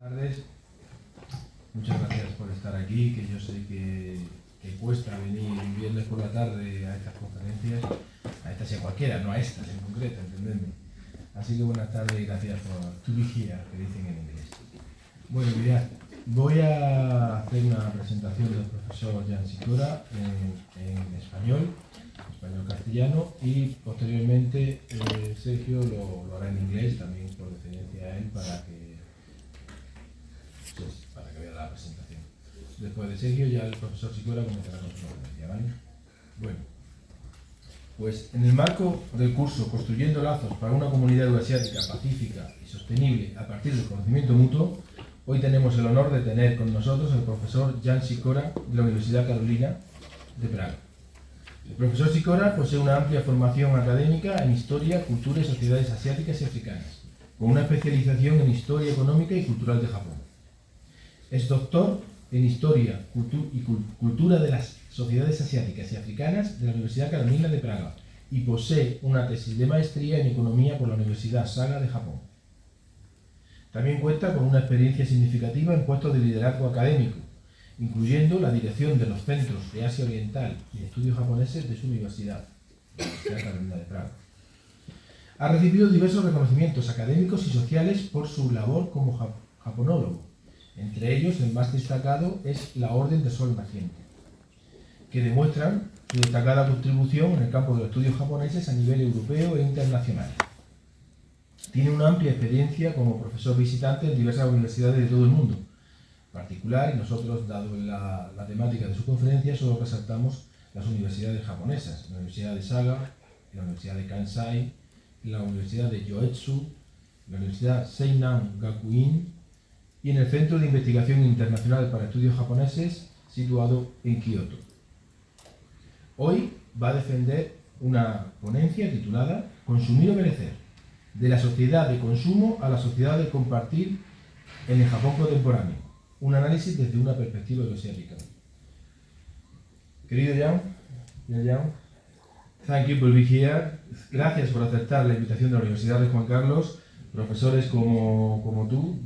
Buenas tardes, muchas gracias por estar aquí, que yo sé que cuesta venir un viernes por la tarde a estas conferencias, a estas y a cualquiera, no a estas en concreto, entendedme. Así que buenas tardes y gracias por to be here, que dicen en inglés. Bueno, mirad, voy a hacer una presentación del profesor Jan Sýkora en español-castellano, y posteriormente Sergio lo hará en inglés, también por deferencia a él, para que vea la presentación. Después de Sergio, ya el profesor Sýkora comenzará con su conferencia, ¿vale? Bueno, pues en el marco del curso Construyendo lazos para una comunidad euroasiática pacífica y sostenible a partir del conocimiento mutuo, hoy tenemos el honor de tener con nosotros al profesor Jan Sýkora de la Universidad Carolina de Praga. El profesor Sýkora posee una amplia formación académica en Historia, Cultura y Sociedades asiáticas y africanas, con una especialización en Historia económica y cultural de Japón. Es doctor en Historia y Cultura de las Sociedades Asiáticas y Africanas de la Universidad Carolina de Praga y posee una tesis de maestría en Economía por la Universidad Saga de Japón. También cuenta con una experiencia significativa en puestos de liderazgo académico, incluyendo la dirección de los Centros de Asia Oriental y de Estudios Japoneses de su universidad, la Universidad Carolina de Praga. Ha recibido diversos reconocimientos académicos y sociales por su labor como japonólogo. Entre ellos, el más destacado es la Orden del Sol Naciente, que demuestran su destacada contribución en el campo de los estudios japoneses a nivel europeo e internacional. Tiene una amplia experiencia como profesor visitante en diversas universidades de todo el mundo. En particular, y nosotros, dado la temática de su conferencia, solo resaltamos las universidades japonesas: la Universidad de Saga, la Universidad de Kansai, la Universidad de Yoetsu, la Universidad Seinan Gakuin, y en el Centro de Investigación Internacional para Estudios Japoneses, situado en Kioto. Hoy va a defender una ponencia titulada Consumir o perecer, de la sociedad de consumo a la sociedad de compartir en el Japón contemporáneo, un análisis desde una perspectiva euroasiática. Querido Jan, thank you for being here. Gracias por aceptar la invitación de la Universidad de Juan Carlos. Profesores como tú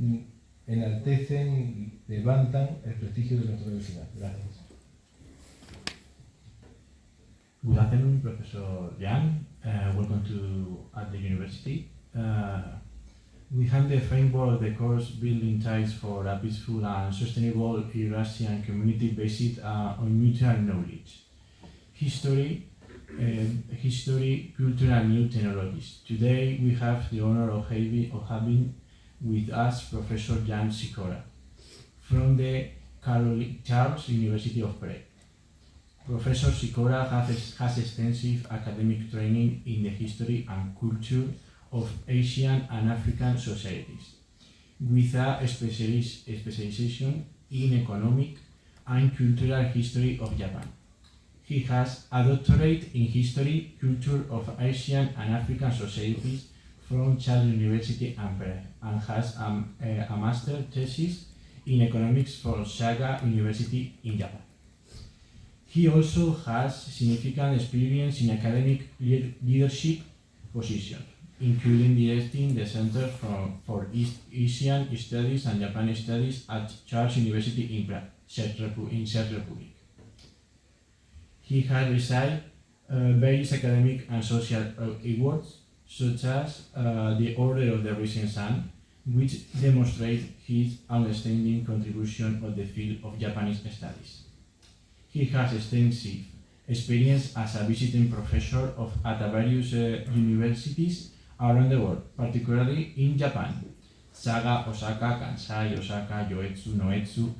enaltecen y levantan el prestigio de nuestra universidad. Gracias. Good afternoon, Professor Jan. Welcome at the university. We have the framework of the course Building Ties for a Peaceful and Sustainable Eurasian Community based on mutual knowledge. History, culture and new technologies. Today we have the honor of having with us Professor Jan Sýkora from the Charles University of Prague. Professor Sýkora has extensive academic training in the history and culture of Asian and African societies, with a specialization in economic and cultural history of Japan. He has a doctorate in history, culture of Asian and African societies from Charles University and Prague, and has a master thesis in economics from Saga University in Japan. He also has significant experience in academic leadership positions, including directing the Center for East Asian Studies and Japan Studies at Charles University in Prague, Czech Republic. He has received various academic and social awards, such as the Order of the Rising Sun, which demonstrates his outstanding contribution to the field of Japanese studies. He has extensive experience as a visiting professor at various universities around the world, particularly in Japan: Saga, Osaka, Kansai, Osaka, Yoetsu, Noetsu,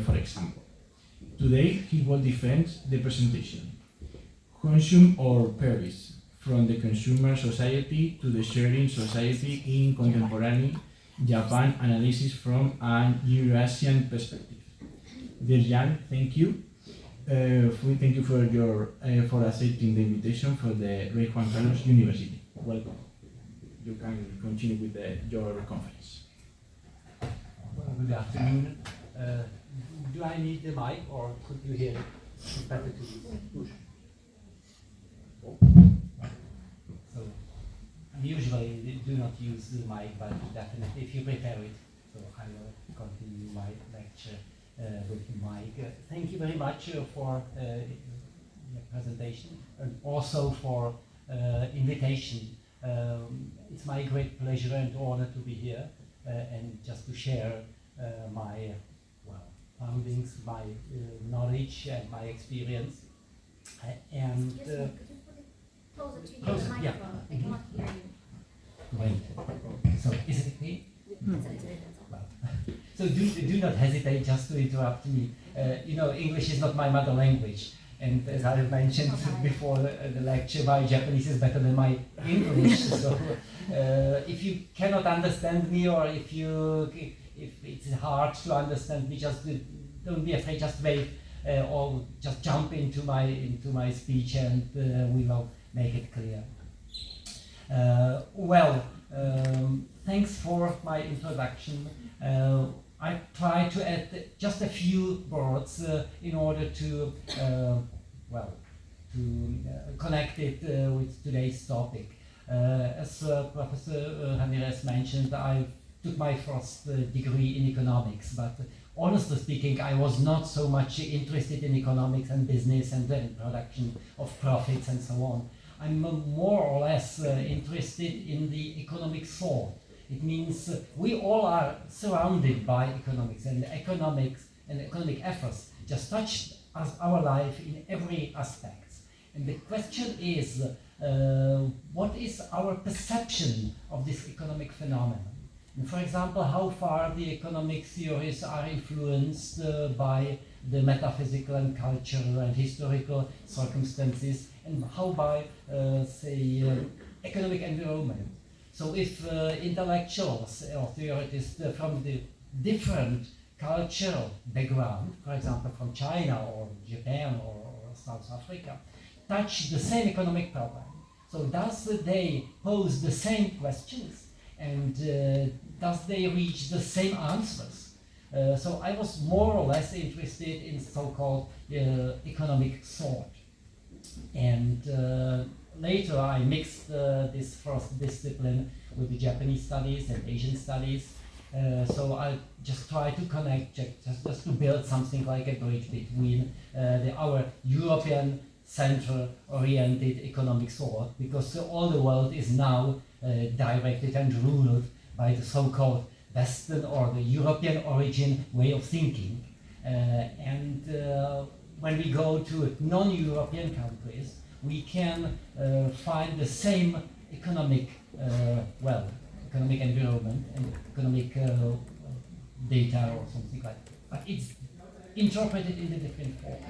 for example. Today, he will defend the presentation, Consume or Perish, from the consumer society to the sharing society in contemporary Japan analysis from an Eurasian perspective. Dear Jan, thank you. Thank you for accepting the invitation for the Rey Juan Carlos University. Welcome. You can continue with your conference. Well, good afternoon. Do I need the mic, or could you hear it? It's better to push. So, usually do not use the mic, but definitely if you prefer it, so I will continue my lecture with the mic. Thank you very much for your presentation and also for invitation. It's my great pleasure and honor to be here and just to share my findings, my knowledge and my experience. And Excuse me, could you put it closer to closer, the yeah. microphone? I cannot hear you. Wait. So is it okay? It's a little bit better. Well, so do not hesitate just to interrupt me. You know, English is not my mother language. And as I mentioned before the lecture, my Japanese is better than my English. So if you cannot understand me, or if it's hard to understand me, just don't be afraid. Just wave or just jump into my speech, and we will make it clear. Thanks for my introduction. I try to add just a few words in order to connect it with today's topic. As Professor Ramirez mentioned, I took my first degree in economics, but honestly speaking, I was not so much interested in economics and business and the production of profits and so on. I'm more or less interested in the economic thought. It means we all are surrounded by economics, and economic efforts just touch our life in every aspect. And the question is, what is our perception of this economic phenomenon? And for example, how far the economic theories are influenced by the metaphysical and cultural and historical circumstances, and how by, economic environment. So if intellectuals or theorists from the different cultural background, for example from China or Japan or South Africa, touch the same economic problem, so does they pose the same questions, and does they reach the same answers? So I was more or less interested in so-called economic thought. And later I mixed this first discipline with the Japanese studies and Asian studies. So I just try to connect, just to build something like a bridge between our European center-oriented economic thought, because all the world is now directed and ruled by the so-called Western or the European origin way of thinking. And when we go to non-European countries, we can find the same economic environment and economic data or something like that. But it's interpreted in a different form.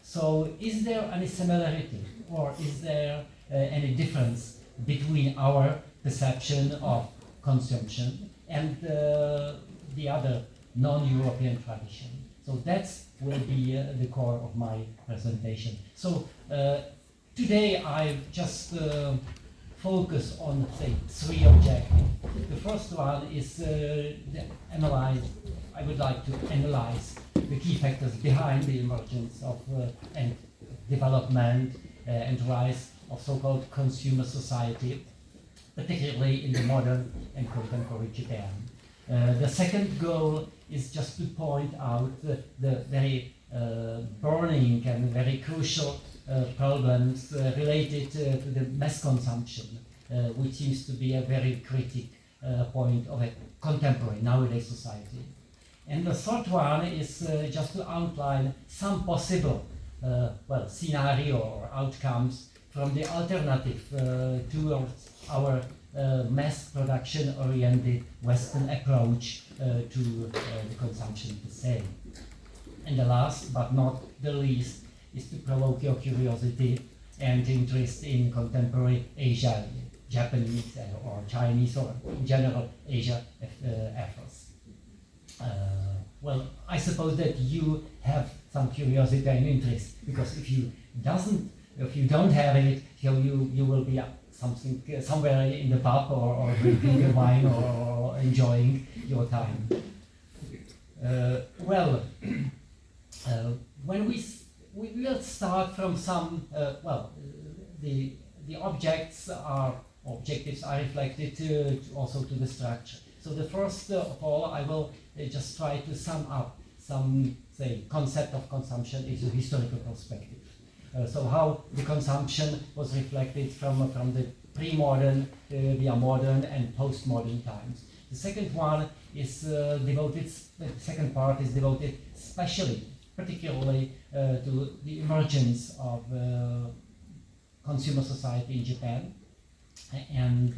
So is there any similarity, or is there any difference between our perception of consumption and the other non-European tradition? So that will be the core of my presentation. So today I just focus on, say, three objectives. The first one is I would like to analyze the key factors behind the emergence of and development and rise of so-called consumer society, particularly in the modern and contemporary Japan. The second goal is just to point out the very burning and very crucial problems related to the mass consumption, which seems to be a very critical point of a contemporary nowadays society. And the third one is just to outline some possible scenario or outcomes from the alternative towards our mass production oriented Western approach to the consumption per se. And the last but not the least is to provoke your curiosity and interest in contemporary Asia, Japanese or Chinese or in general Asia efforts. I suppose that you have some curiosity and interest, because if you don't have it, you will be somewhere in the pub or drinking a wine or enjoying your time. When we will start from some the objects are objectives are reflected also to the structure. So the first of all, I will just try to sum up some, say, concept of consumption is a historical perspective. So how the consumption was reflected from the pre-modern, via modern and post-modern times. The second one is the second part is devoted especially, particularly to the emergence of consumer society in Japan. And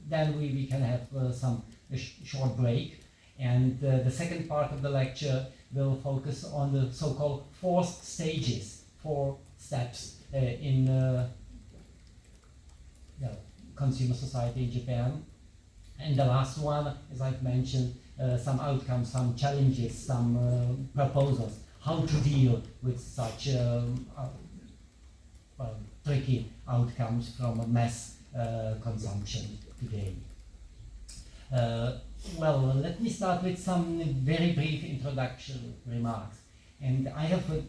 then we can have a short break. And the second part of the lecture will focus on the so-called 4 stages, 4 steps in consumer society in Japan. And the last one, as I've mentioned, some outcomes, some challenges, some proposals, how to deal with such tricky outcomes from mass consumption today. Well, let me start with some very brief introduction remarks. And I have a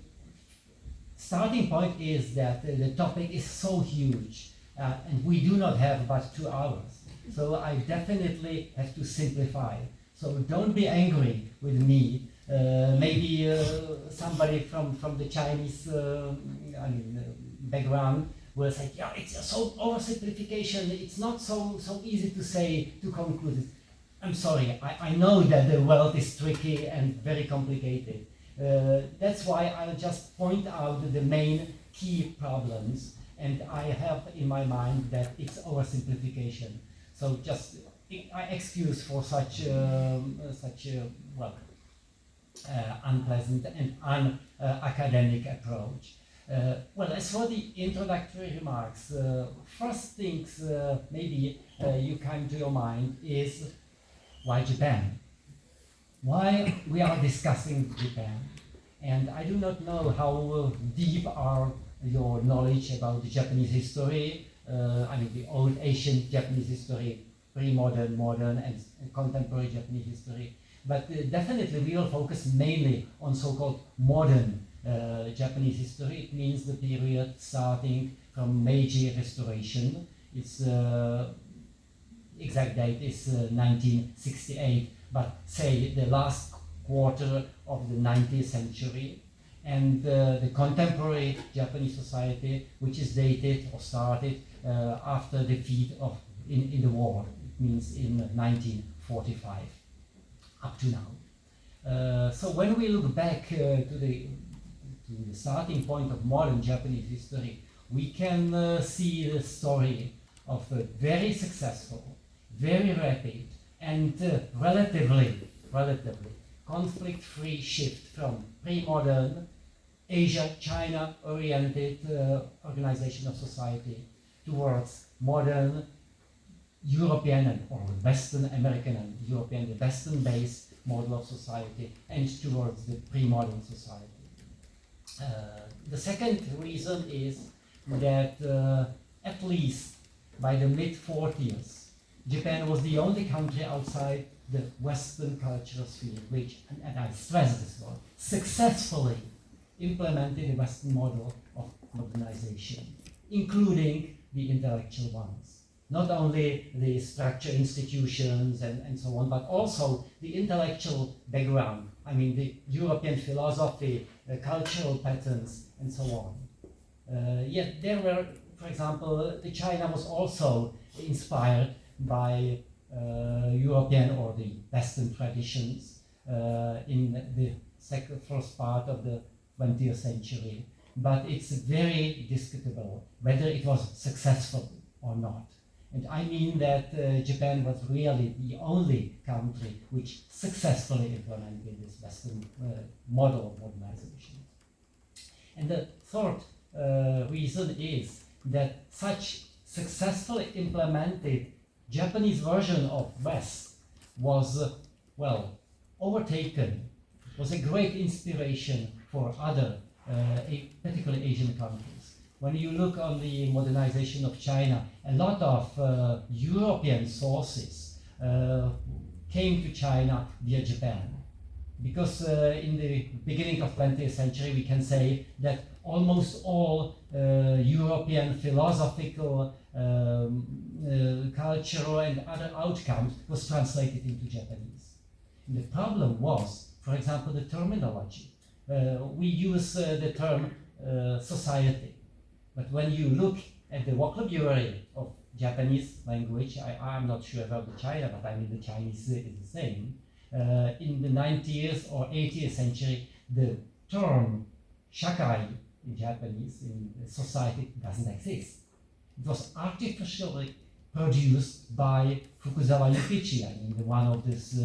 starting point is that the topic is so huge and we do not have but 2 hours. So I definitely have to simplify. So don't be angry with me. Maybe somebody from the Chinese background will say, yeah, it's so oversimplification. It's not so easy to say, to conclude. I'm sorry, I know that the world is tricky and very complicated. That's why I'll just point out the main key problems, and I have in my mind that it's oversimplification. So just I excuse for such unpleasant and unacademic approach. Well, as for the introductory remarks, first things maybe you come to your mind is why Japan? Why we are discussing Japan? And I do not know how deep are your knowledge about the Japanese history, the old ancient Japanese history, pre-modern, modern, and contemporary Japanese history. But definitely we will focus mainly on so-called modern Japanese history. It means the period starting from Meiji Restoration. Its exact date is 1968, but say the last quarter of the 19th century. And the contemporary Japanese society, which is dated or started after defeat in the war. It means in 1945, up to now. So when we look back to the starting point of modern Japanese history, we can see the story of a very successful, very rapid, and relatively conflict-free shift from pre-modern Asia-China-oriented organization of society towards modern European or Western American and European, the Western-based model of society, and towards the pre-modern society. The second reason is that at least by the mid-40s, Japan was the only country outside the Western cultural sphere which, and I stress this word, successfully implemented the Western model of modernization, including the intellectual ones. Not only the structure institutions and so on, but also the intellectual background. The European philosophy, cultural patterns, and so on. Yet there were, for example, China was also inspired by European or the Western traditions in the first part of the 20th century. But it's very discutable whether it was successful or not. And I mean that Japan was really the only country which successfully implemented this Western model of modernization. And the third reason is that such successfully implemented Japanese version of West was, overtaken, was a great inspiration for other, particularly Asian countries. When you look on the modernization of China, a lot of European sources came to China via Japan. Because in the beginning of 20th century, we can say that almost all European philosophical, cultural and other outcomes was translated into Japanese. And the problem was, for example, the terminology. We use the term society, but when you look at the vocabulary of Japanese language, I'm not sure about the China, but I mean the Chinese is the same. In the 90th or 80th century, the term shakai in Japanese, in society, doesn't exist. It was artificially produced by Fukuzawa Yukichi, I mean, one of these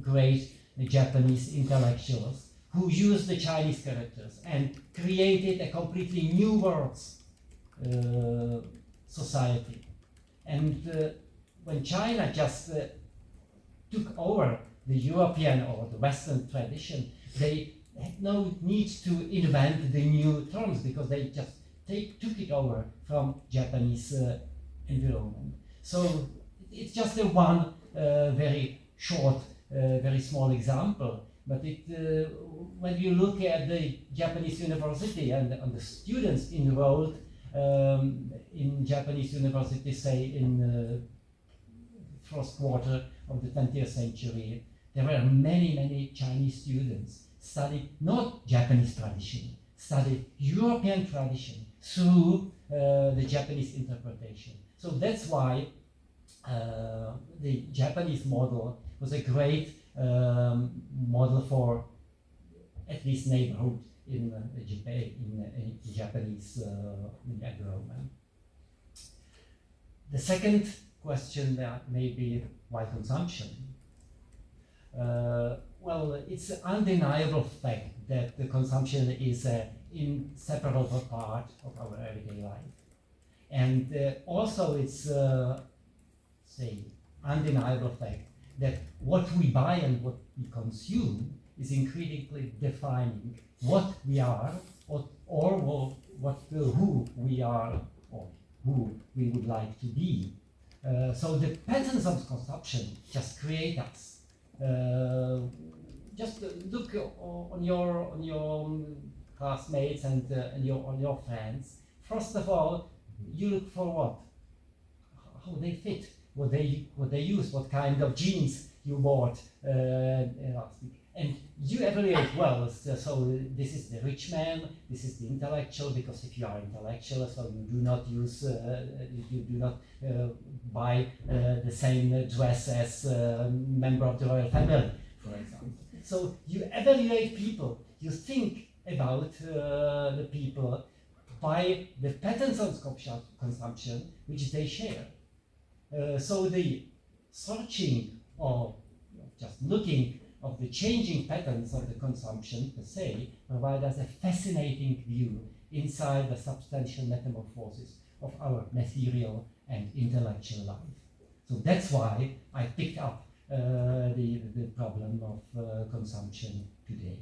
great Japanese intellectuals who used the Chinese characters and created a completely new words society. And when China just took over the European or the Western tradition, they had no need to invent the new terms because they just took it over from Japanese environment. So it's just a one very short, very small example. But when you look at the Japanese university and the students enrolled in Japanese university, say in the first quarter of the 20th century, there were many Chinese students studied not Japanese tradition, studied European tradition through the Japanese interpretation. So that's why the Japanese model was a great model for at least neighborhood in Japan, in Japanese environment. The second question may be why consumption? Well, it's an undeniable fact that the consumption is an inseparable part of our everyday life. And also it's, say, undeniable fact that what we buy and what we consume is increasingly defining what we are or who we are or who we would like to be. So the patterns of consumption just create us. Just look on your classmates and on your friends. First of all, you look for what? How they fit, what they use, what kind of jeans you bought last week. And you evaluate well, so this is the rich man, this is the intellectual, because if you are intellectual, so you do not use, you do not buy the same dress as a member of the royal family, for example. So you evaluate people, you think about the people by the patterns of consumption which they share. So the searching or just looking of the changing patterns of the consumption per se provide us a fascinating view inside the substantial metamorphosis of our material and intellectual life. So that's why I picked up the problem of consumption today.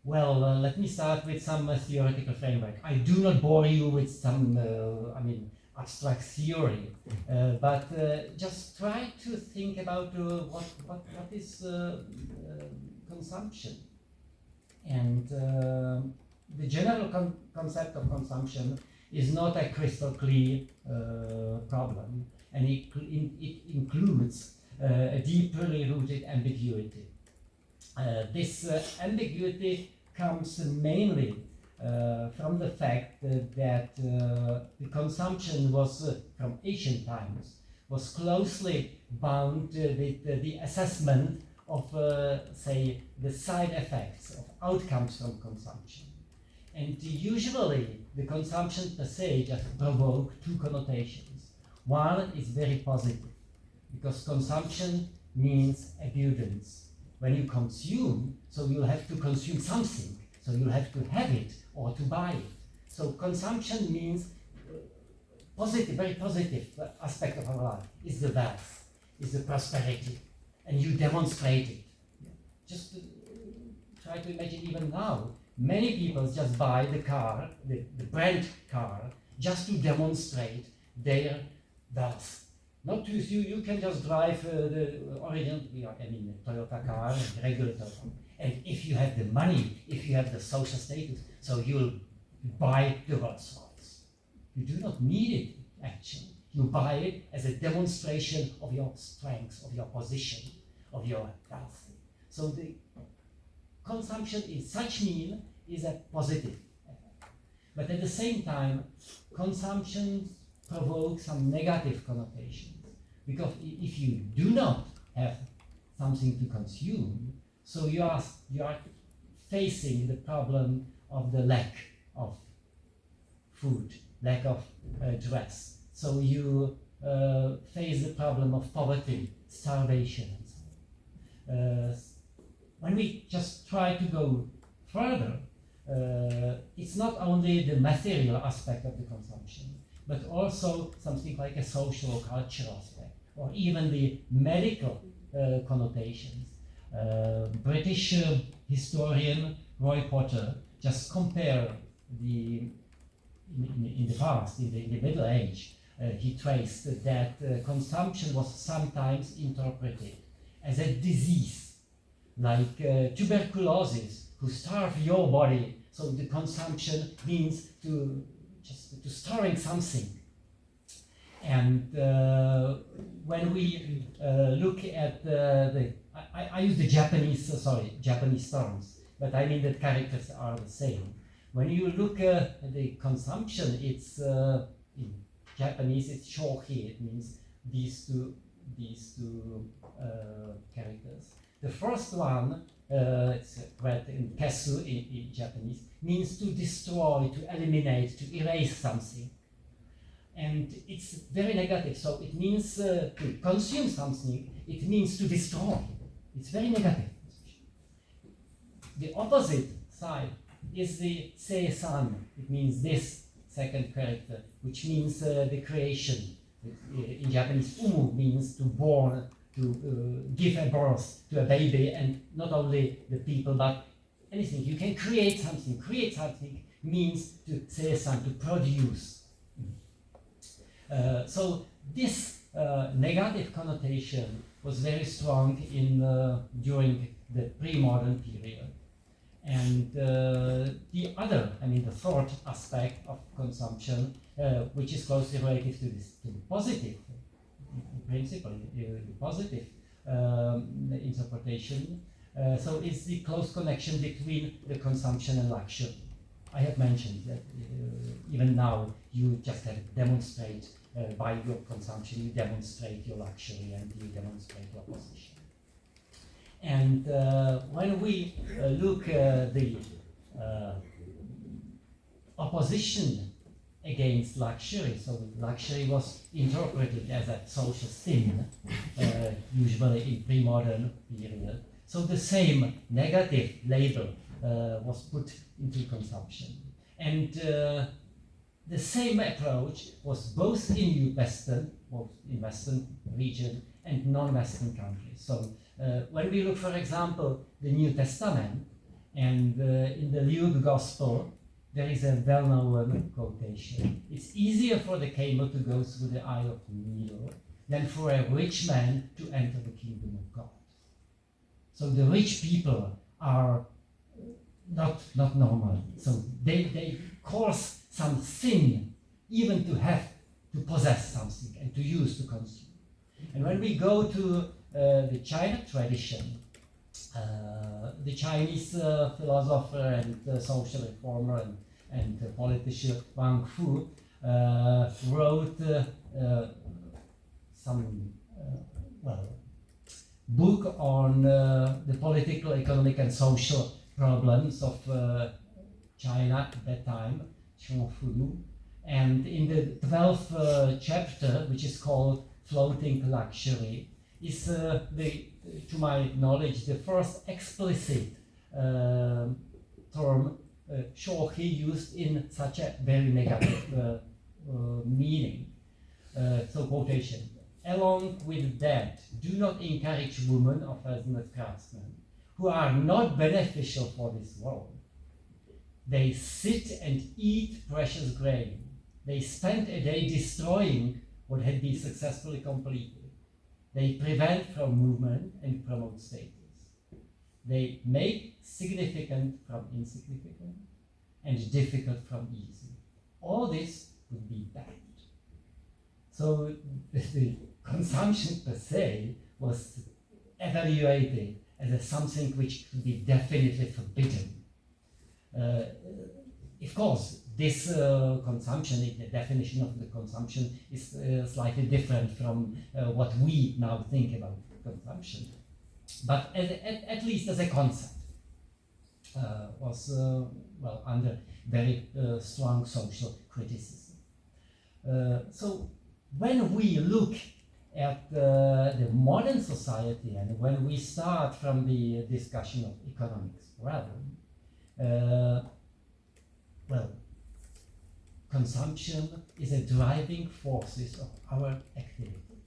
Well, let me start with some theoretical framework. I do not bore you with some, abstract theory, but just try to think about what is consumption. And the general concept of consumption is not a crystal clear problem, and it includes a deeply rooted ambiguity. This ambiguity comes mainly from the fact that the consumption was, from ancient times, was closely bound with the assessment of, say, the side effects of outcomes from consumption. And usually the consumption per se just provoke two connotations. One is very positive, because consumption means abundance. When you consume, so you'll have to consume something, so you'll have to have it or to buy it. So consumption means positive, very positive aspect of our life is the wealth, is the prosperity, and you demonstrate it. Just try to imagine even now, many people just buy the car, the brand car, just to demonstrate their wealth. Not to you can just drive the original, Toyota car, regular Toyota. And if you have the money, if you have the social status, so you'll buy the Rolls Royce. You do not need it, actually. You buy it as a demonstration of your strength, of your position, of your wealth. So the consumption in such mean is a positive effect. But at the same time, consumption provokes some negative connotations. Because if you do not have something to consume, so you are facing the problem of the lack of food, lack of dress. So you face the problem of poverty, starvation, and so on. When we just try to go further, it's not only the material aspect of the consumption, but also something like a social or cultural aspect, or even the medical connotations. British historian Roy Potter just compared in the past, in the Middle Age, he traced that consumption was sometimes interpreted as a disease, like tuberculosis, who starve your body. So the consumption means to storing something. And when we look at I use the Japanese terms, but I mean that characters are the same. When you look at the consumption, it's in Japanese it's shohi. It means these two characters. The first one, it's read in kesu in Japanese, means to destroy, to eliminate, to erase something. And it's very negative, so it means to consume something, it means to destroy. It's very negative. The opposite side is the seisan. It means this second character, which means the creation. In Japanese, umu means to born, to give a birth to a baby, and not only the people, but anything. You can create something. Create something means to seisan, to produce. So this negative connotation was very strong during the pre-modern period. And the third aspect of consumption, which is closely related to the positive, in principle, the positive interpretation, so it's the close connection between the consumption and luxury. I have mentioned that even now you just have to demonstrate by your consumption, you demonstrate your luxury and you demonstrate your position. And when we look at the opposition against luxury, so luxury was interpreted as a social sin, usually in pre-modern period. So the same negative label was put into consumption. And the same approach was both in Western region and non-Western countries. So when we look, for example, the New Testament, and in the Luke Gospel, there is a well-known quotation. It's easier for the camel to go through the eye of the needle than for a rich man to enter the kingdom of God. So the rich people are not normal. So they cause some sin even to possess something and to use, to consume. And when we go to the China tradition, the Chinese philosopher and social reformer and politician Wang Fu wrote some book on the political, economic, and social problems of China at that time, Fu. And in the 12th chapter, which is called Floating Luxury, is to my knowledge, the first explicit term shohi used in such a very negative meaning. So quotation: along with that, do not encourage women of as craftsmen who are not beneficial for this world. They sit and eat precious grain. They spend a day destroying what had been successfully completed. They prevent from movement and promote status. They make significant from insignificant and difficult from easy. All this would be bad. So the consumption per se was evaluated as something which could be definitely forbidden. Of course, this consumption, the definition of the consumption is slightly different from what we now think about consumption. But at least as a concept, was well, under very strong social criticism. So when we look at the modern society, and when we start from the discussion of economics, well, consumption is a driving force of our activity.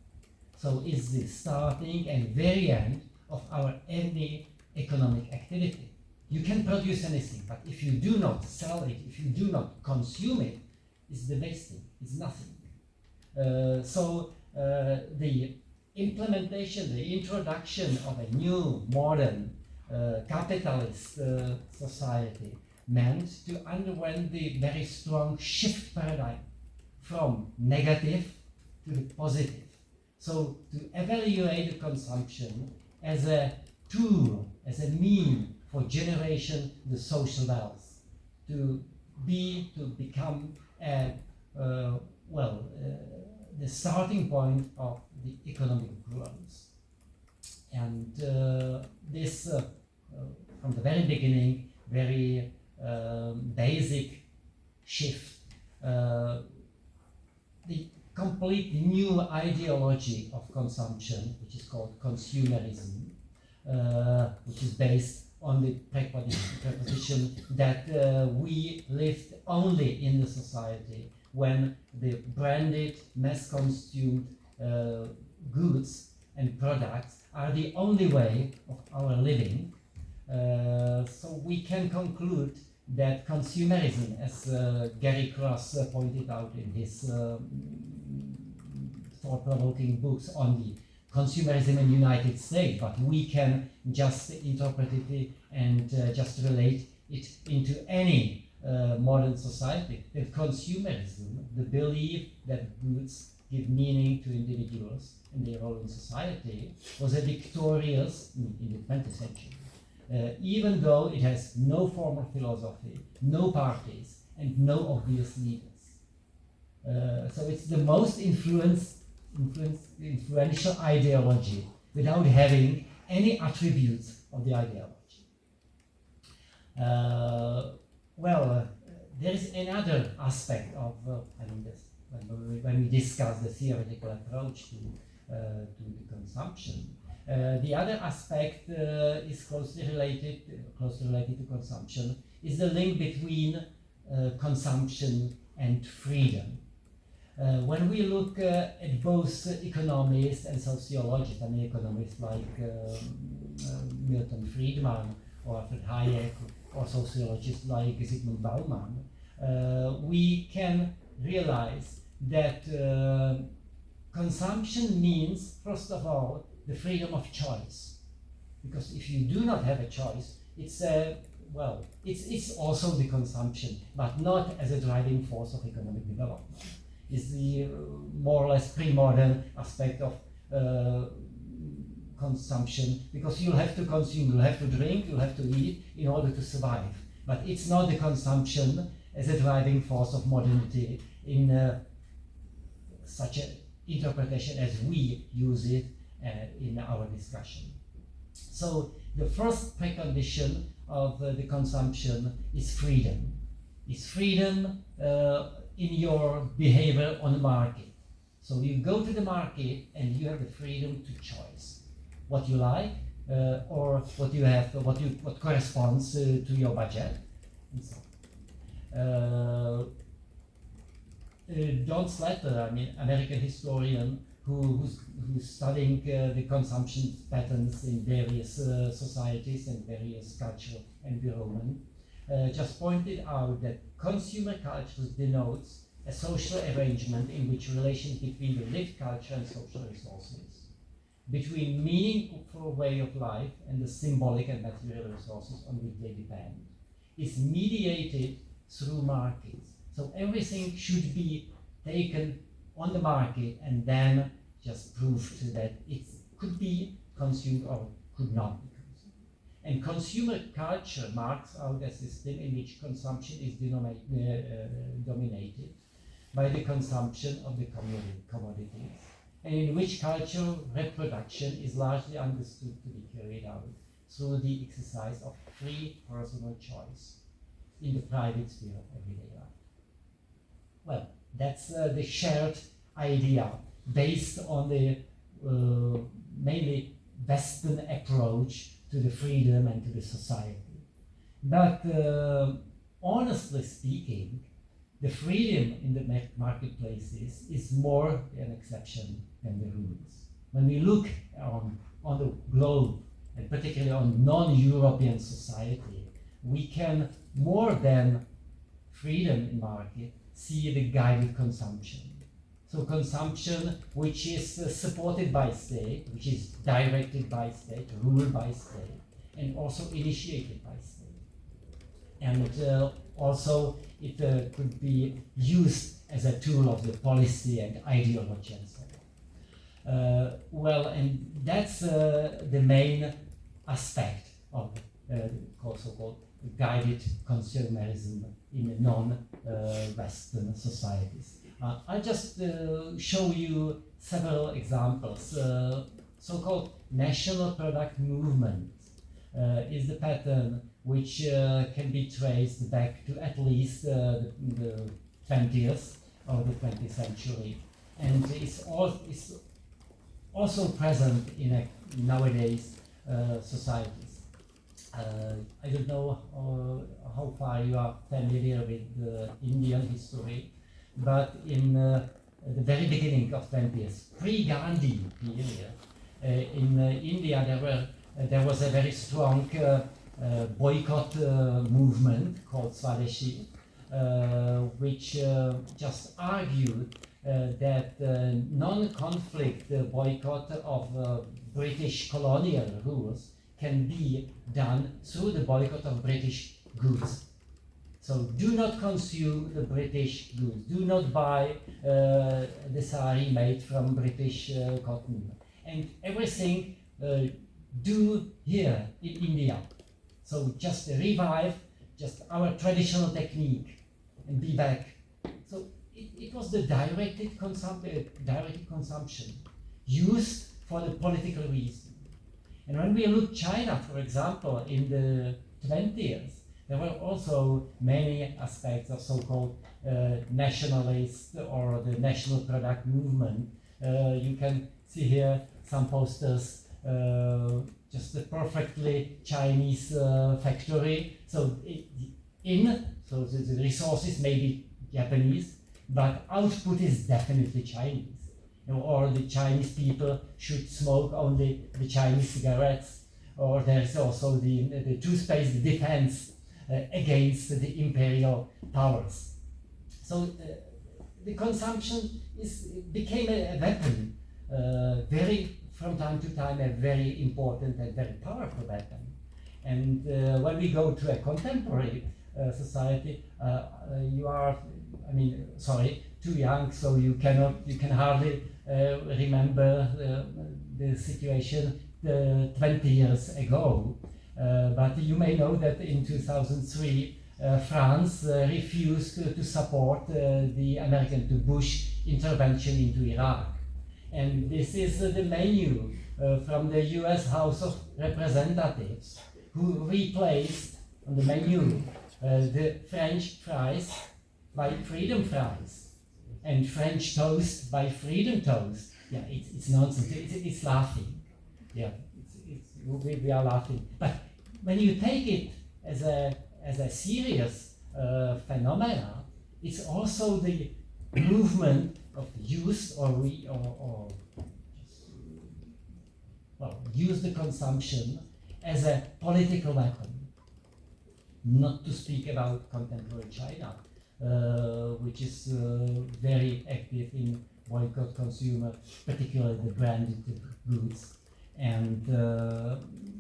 So it's the starting and very end of our any economic activity. You can produce anything, but if you do not sell it, if you do not consume it, it's the wasting, it's nothing. So the implementation, the introduction of a new modern capitalist society meant to underwent the very strong shift paradigm from negative to the positive. So to evaluate the consumption as a tool, as a mean for generation the social wealth, to become the starting point of the economic growth. And this, from the very beginning, very basic shift, the complete new ideology of consumption, which is called consumerism, which is based on the preposition that we lived only in the society when the branded, mass-consumed goods and products are the only way of our living. So we can conclude that consumerism, as Gary Cross pointed out in his thought-provoking books on the consumerism in the United States, but we can just interpret it and just relate it into any modern society. That consumerism, the belief that goods give meaning to individuals and their role in society, was a victorious in the 20th century. Even though it has no formal philosophy, no parties, and no obvious leaders. So it's the most influential ideology without having any attributes of the ideology. There is another aspect of, when we discuss the theoretical approach to the consumption. The other aspect is closely related to consumption, is the link between consumption and freedom. When we look at both economists and sociologists, I mean economists like Milton Friedman or Alfred Hayek, or sociologists like Zygmunt Bauman, we can realize that consumption means, first of all, the freedom of choice. Because if you do not have a choice, it's also the consumption, but not as a driving force of economic development. It's the more or less pre-modern aspect of consumption, because you'll have to consume, you'll have to drink, you'll have to eat in order to survive. But it's not the consumption as a driving force of modernity in such an interpretation as we use it in our discussion. So the first precondition of the consumption is freedom. Is freedom in your behavior on the market. So you go to the market and you have the freedom to choose what you like or what you have, what corresponds to your budget, and so on. John Slater, I mean, American historian who's studying the consumption patterns in various societies and various cultural environment, just pointed out that consumer culture denotes a social arrangement in which relations between the lived culture and social resources, between meaningful way of life and the symbolic and material resources on which they depend, is mediated through markets. So everything should be taken on the market and then just proved that it could be consumed or could not be consumed. And consumer culture marks out a system in which consumption is dominated by the consumption of the commodities, and in which cultural reproduction is largely understood to be carried out through the exercise of free personal choice in the private sphere of everyday life. Well, that's the shared idea based on the mainly Western approach to the freedom and to the society. But honestly speaking, the freedom in the marketplaces is more an exception than the rules. When we look on the globe, and particularly on non-European society, we can, more than freedom in market, see the guided consumption. So consumption which is supported by state, which is directed by state, ruled by state, and also initiated by state. And also it could be used as a tool of the policy and ideology and so on. Well, and that's the main aspect of so-called guided consumerism in non-Western societies. I'll just show you several examples. So-called national product movement is the pattern which can be traced back to at least the 20th or the 20th century, and is also present in nowadays societies. I don't know how far you are familiar with Indian history, but in the very beginning of 20th, pre-Gandhi period, in India there was a very strong boycott movement called Swadeshi, which just argued that non-conflict boycott of British colonial rules can be done through the boycott of British goods. So do not consume the British goods. Do not buy the sari made from British cotton. And everything do here in India. So just revive just our traditional technique and be back. So it was the directed consumption used for the political reason. And when we look China, for example, in the 20s, there were also many aspects of so-called nationalist or the national product movement. You can see here some posters, just a perfectly Chinese factory. So the resources may be Japanese, but output is definitely Chinese. Or the Chinese people should smoke only the Chinese cigarettes, or there's also the toothpaste defense against the imperial powers. So the consumption became a weapon, from time to time a very important and very powerful weapon. And when we go to a contemporary society, you are, too young, so you can hardly remember the situation 20 years ago. But you may know that in 2003, France refused to support the Bush intervention into Iraq. And this is the menu from the US House of Representatives, who replaced on the menu the French fries by freedom fries, and French toast by freedom toast. Yeah, it's nonsense. It's laughing. Yeah, we are laughing. But when you take it as a serious phenomena, it's also the movement of use use the consumption as a political weapon. Not to speak about contemporary China. which is very active in boycott consumer, particularly the branded goods. And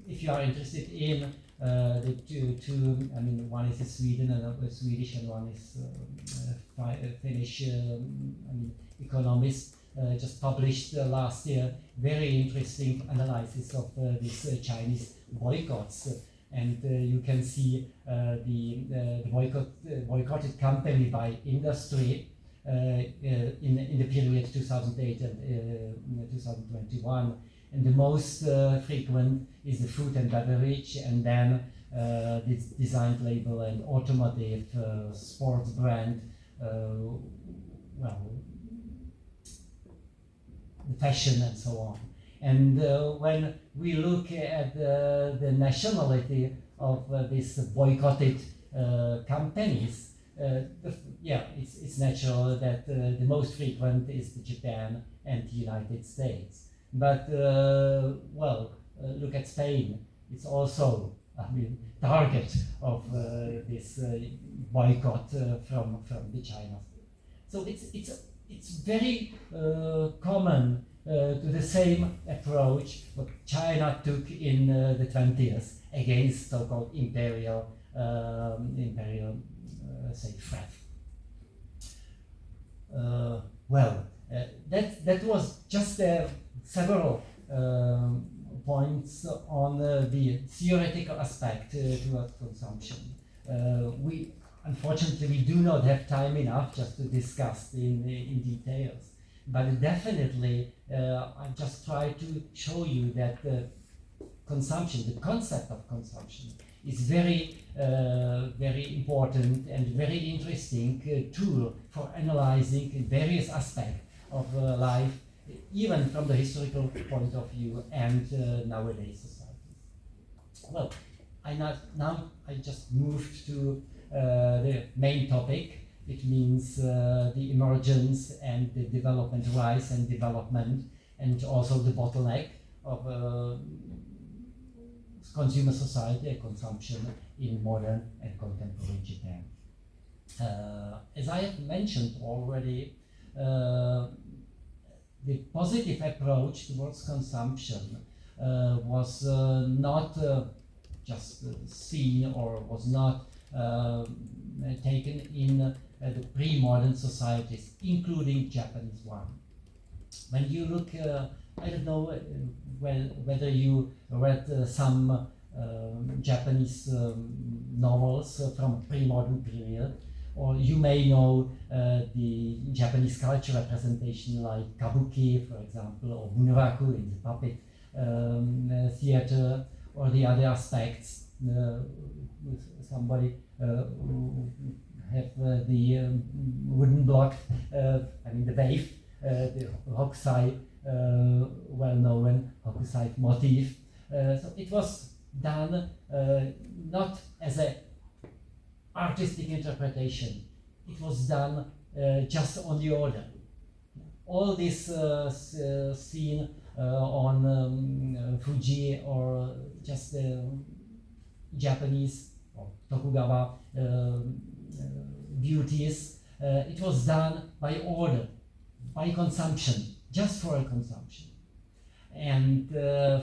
if you are interested in the two, I mean, one is Sweden and Swedish, and one is Finnish, economist, just published last year very interesting analysis of this Chinese boycotts. And you can see the boycotted company by industry in the period 2008 and 2021. And the most frequent is the food and beverage, and then the designed label and automotive, sports brand, well, the fashion and so on. And when we look at the nationality of these boycotted companies, it's natural that the most frequent is Japan and the United States. But look at Spain. It's also, target of this boycott from the China. So it's very common to the same approach what China took in the 20s against so-called imperial threat. That was just several points on the theoretical aspect towards consumption. We unfortunately do not have time enough just to discuss in details, but definitely I just try to show you that consumption, the concept of consumption, is very important and very interesting tool for analyzing various aspects of life, even from the historical point of view and nowadays societies. Well, now I just moved to the main topic. It means the emergence and the development, rise and development, and also the bottleneck of consumer society and consumption in modern and contemporary Japan. As I have mentioned already, the positive approach towards consumption was not just seen or was not taken in the pre-modern societies, including Japanese one. When you look, I don't know whether you read some Japanese novels from pre-modern period, or you may know the Japanese culture representation like kabuki, for example, or bunraku in the puppet theater, or the other aspects. Somebody have the wooden block, the wave, the hokusai, well-known hokusai motif. So it was done not as an artistic interpretation. It was done just on the order. All this scene on Fuji, or just Japanese or Tokugawa beauties, it was done by order, by consumption, just for a consumption. And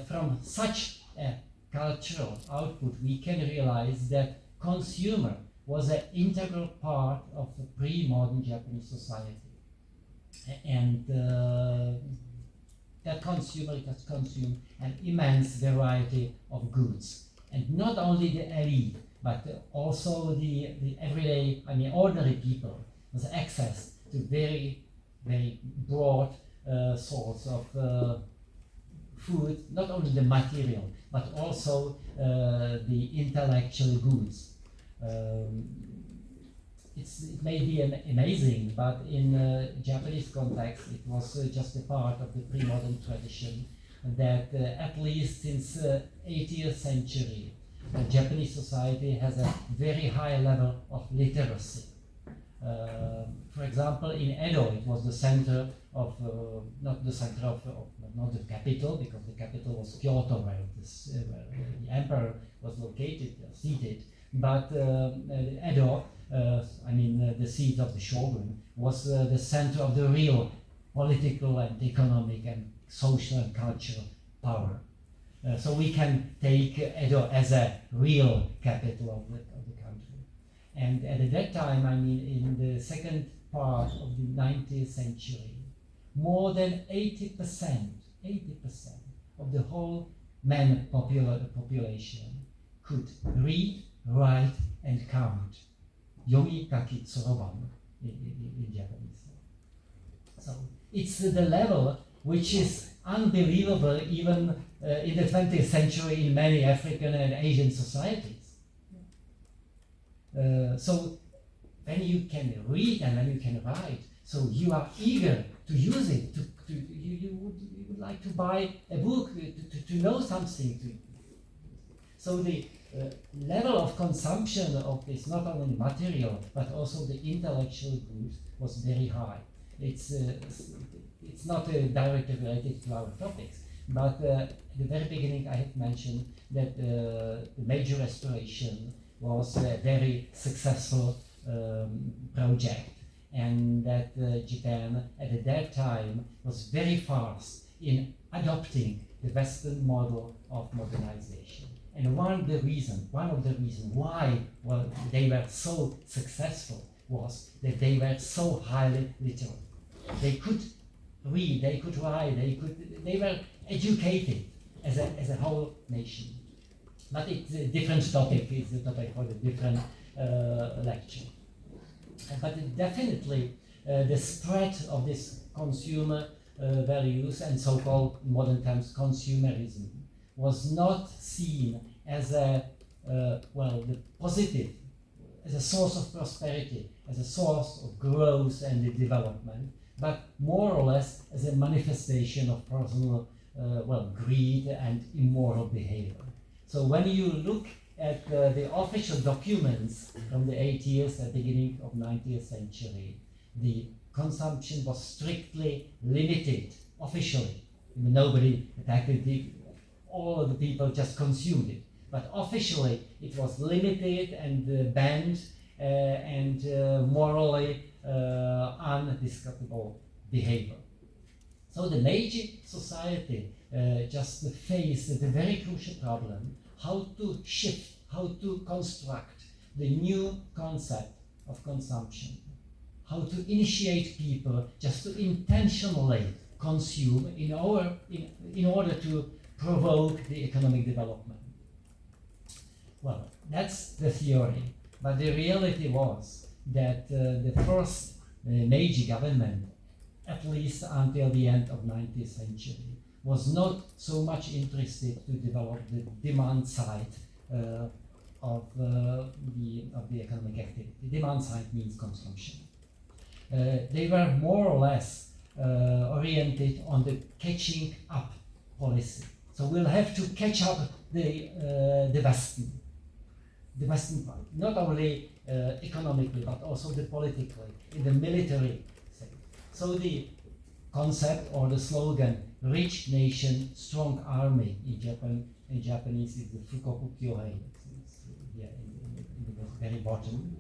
from such a cultural output, we can realize that consumer was an integral part of the pre-modern Japanese society. And that consumer has consumed an immense variety of goods. And not only the elite, but also the everyday, ordinary people has access to very, very broad source of food, not only the material, but also the intellectual goods. It may be amazing, but in Japanese context, it was just a part of the pre-modern tradition that at least since 18th century, Japanese society has a very high level of literacy. For example, in Edo, it was the center of, not the capital, because the capital was Kyoto, where the emperor was located, seated, but Edo the seat of the shogun, was the center of the real political and economic and social and cultural power. So we can take Edo as a real capital of the country. And at that time, in the second part of the 19th century, more than 80% of the whole population could read, write, and count. Yomi, kaki, soroban in Japanese. So it's the level which is unbelievable even in the 20th century in many African and Asian societies. So when you can read and when you can write, so you are eager to use it. You would like to buy a book to know something. So the level of consumption of this, not only material but also the intellectual goods, was very high. It's not directly related to our topics, but at the very beginning I had mentioned that the Meiji Restoration was a very successful project, and that Japan at that time was very fast in adopting the Western model of modernization. And one of the reasons why they were so successful was that they were so highly literate. They could read, they could write, they were educated as a whole nation. But it's a different topic, it's a topic for a different lecture. But definitely the spread of this consumer values and so-called modern terms consumerism was not seen as the positive, as a source of prosperity, as a source of growth and development, but more or less as a manifestation of personal greed and immoral behavior. So when you look at the official documents from the 80th and beginning of 19th century, the consumption was strictly limited officially. Nobody attacked it, all of the people just consumed it. But officially it was limited and banned and morally undiscutable behavior. So the Meiji society just faced the very crucial problem how to shift, how to construct the new concept of consumption, how to initiate people just to intentionally consume in order to provoke the economic development. Well, that's the theory, but the reality was that the first Meiji government, at least until the end of 19th century, was not so much interested to develop the demand side of the economic activity. Demand side means consumption. They were more or less oriented on the catching up policy. So we'll have to catch up the Western part, not only economically but also the politically, in the military sense. So the concept or the slogan, rich nation, strong army, in Japanese is the Fukoku Kyohei, here in the very bottom,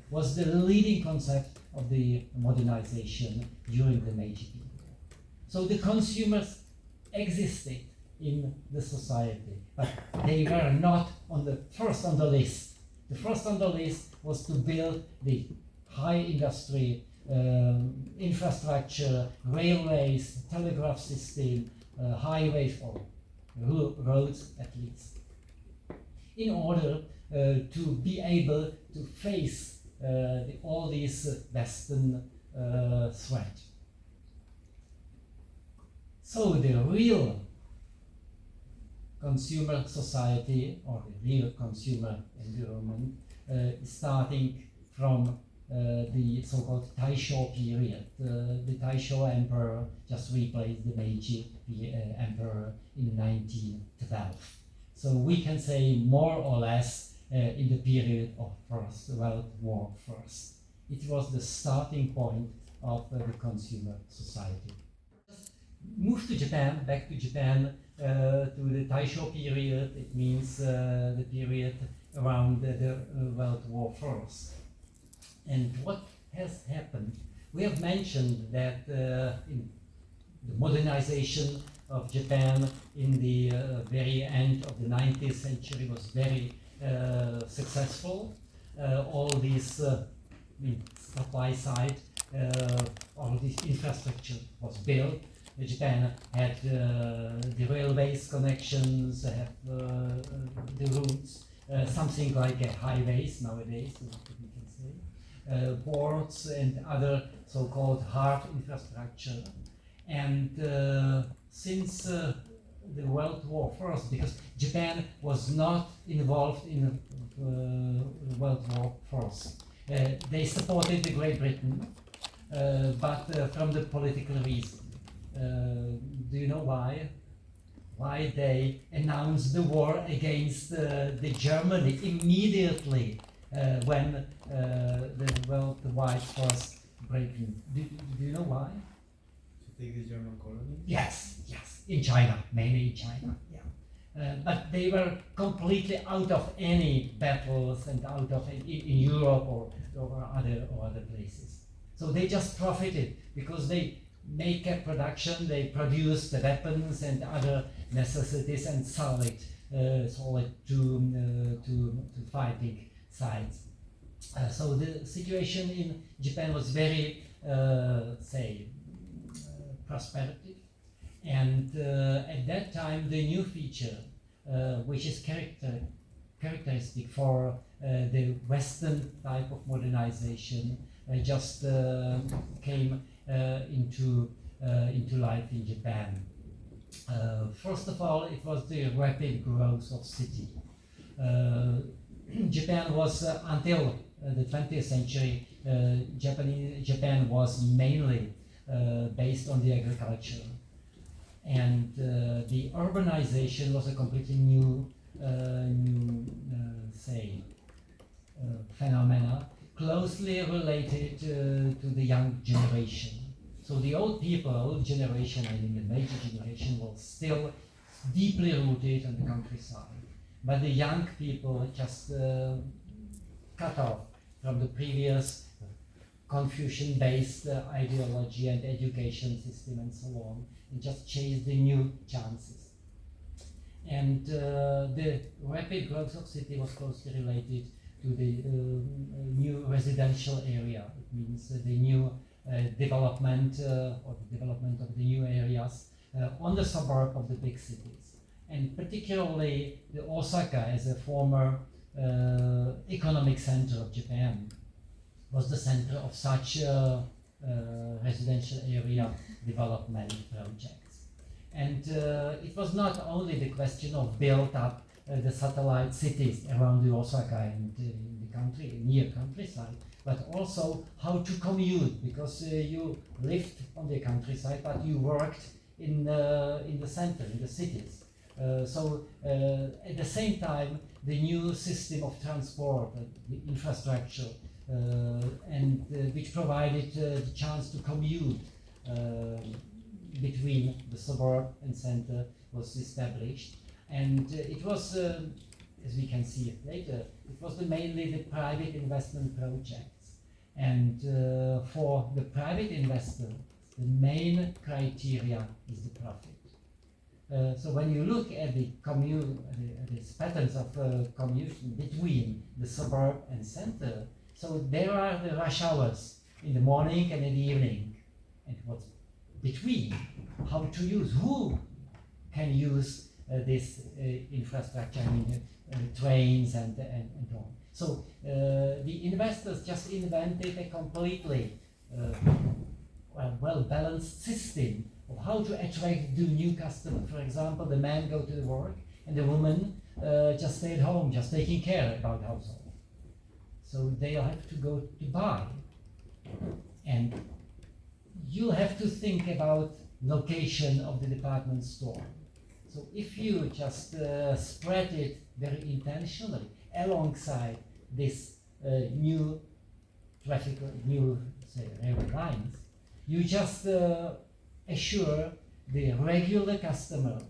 was the leading concept of the modernization during the Meiji period. So the consumers existed in the society, but they were not first on the list. The first on the list was to build the high industry, infrastructure, railways, telegraph system, highways, or roads at least, in order to be able to face all these Western threats. So the real consumer society or the real consumer environment is starting from the so-called Taisho period. The Taisho emperor just replaced the Meiji emperor in 1912. So we can say more or less in the period of First World War first. It was the starting point of the consumer society. Move to Japan, back to Japan, to the Taisho period. It means the period around the World War First. And what has happened? We have mentioned that in the modernization of Japan in the very end of the 19th century was very successful. All these supply side, all this infrastructure was built. Japan had the railways connections, had the routes, something like a highways nowadays, we can say, ports and other so-called hard infrastructure. And since the World War First, because Japan was not involved in the World War First, they supported the Great Britain, but from the political reason. Do you know why? Why they announced the war against the Germany immediately when the World War was breaking? Do you know why? To take the German colony? Yes, in China, mainly in China, yeah. But they were completely out of any battles and out of in Europe or other places. So they just profited because they make a production, they produce the weapons and other necessities and sell it to fighting sides. So the situation in Japan was very, prosperity, and at that time the new feature, which is characteristic for the Western type of modernization, just came into life in Japan. First of all, it was the rapid growth of city. Japan was until the 20th century, Japan was mainly based on the agriculture, and the urbanization was a completely new phenomena, closely related to the young generation. So the old generation, I mean the major generation, was still deeply rooted on the countryside, but the young people just cut off from the previous Confucian-based ideology and education system and so on, and just chase the new chances. And the rapid growth of city was closely related to the new residential area. It means the new development or the development of the new areas on the suburb of the big cities. And particularly the Osaka, as a former economic center of Japan, was the center of such residential area development projects. And it was not only the question of build up the satellite cities around the Osaka and the country, near countryside, but also how to commute, because you lived on the countryside, but you worked in the center, in the cities. So at the same time, the new system of transport, the infrastructure, and which provided the chance to commute between the suburb and center was established. And it was, as we can see it later, it was mainly the private investment projects. And for the private investor, the main criteria is the profit. So when you look at the these patterns of commuting between the suburb and center, so there are the rush hours in the morning and in the evening, and what's between, how to use, who can use this infrastructure, I mean trains and on. So the investors just invented a completely well-balanced system of how to attract the new customer. For example, the man go to work and the woman just stay at home, just taking care about household. So they have to go to buy, and you have to think about location of the department store. So if you just spread it very intentionally alongside this new traffic, new railway lines, you just assure the regular customers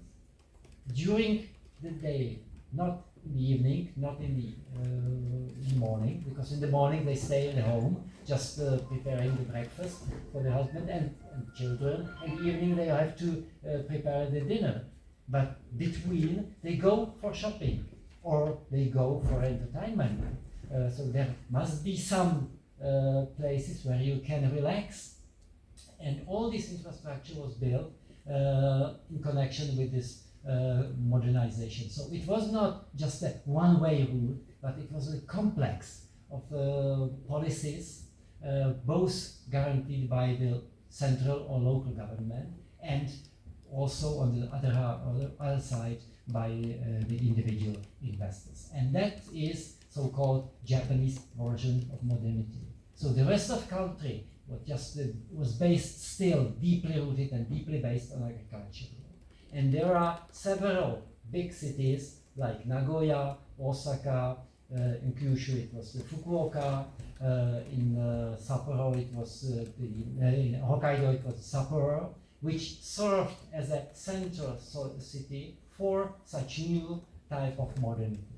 during the day not in the evening, not in the morning, because in the morning they stay at home, just preparing the breakfast for the husband and children. In the evening they have to prepare the dinner. But between, they go for shopping or they go for entertainment. So there must be some places where you can relax. And all this infrastructure was built in connection with this modernization. So it was not just a one-way route, but it was a complex of policies, both guaranteed by the central or local government, and also on the other side by the individual investors. And that is so-called Japanese version of modernity. So the rest of country was based still deeply rooted and deeply based on agriculture. And there are several big cities like Nagoya, Osaka, in Kyushu it was Fukuoka, in Sapporo it was, in Hokkaido it was Sapporo, which served as a central city for such new type of modernity.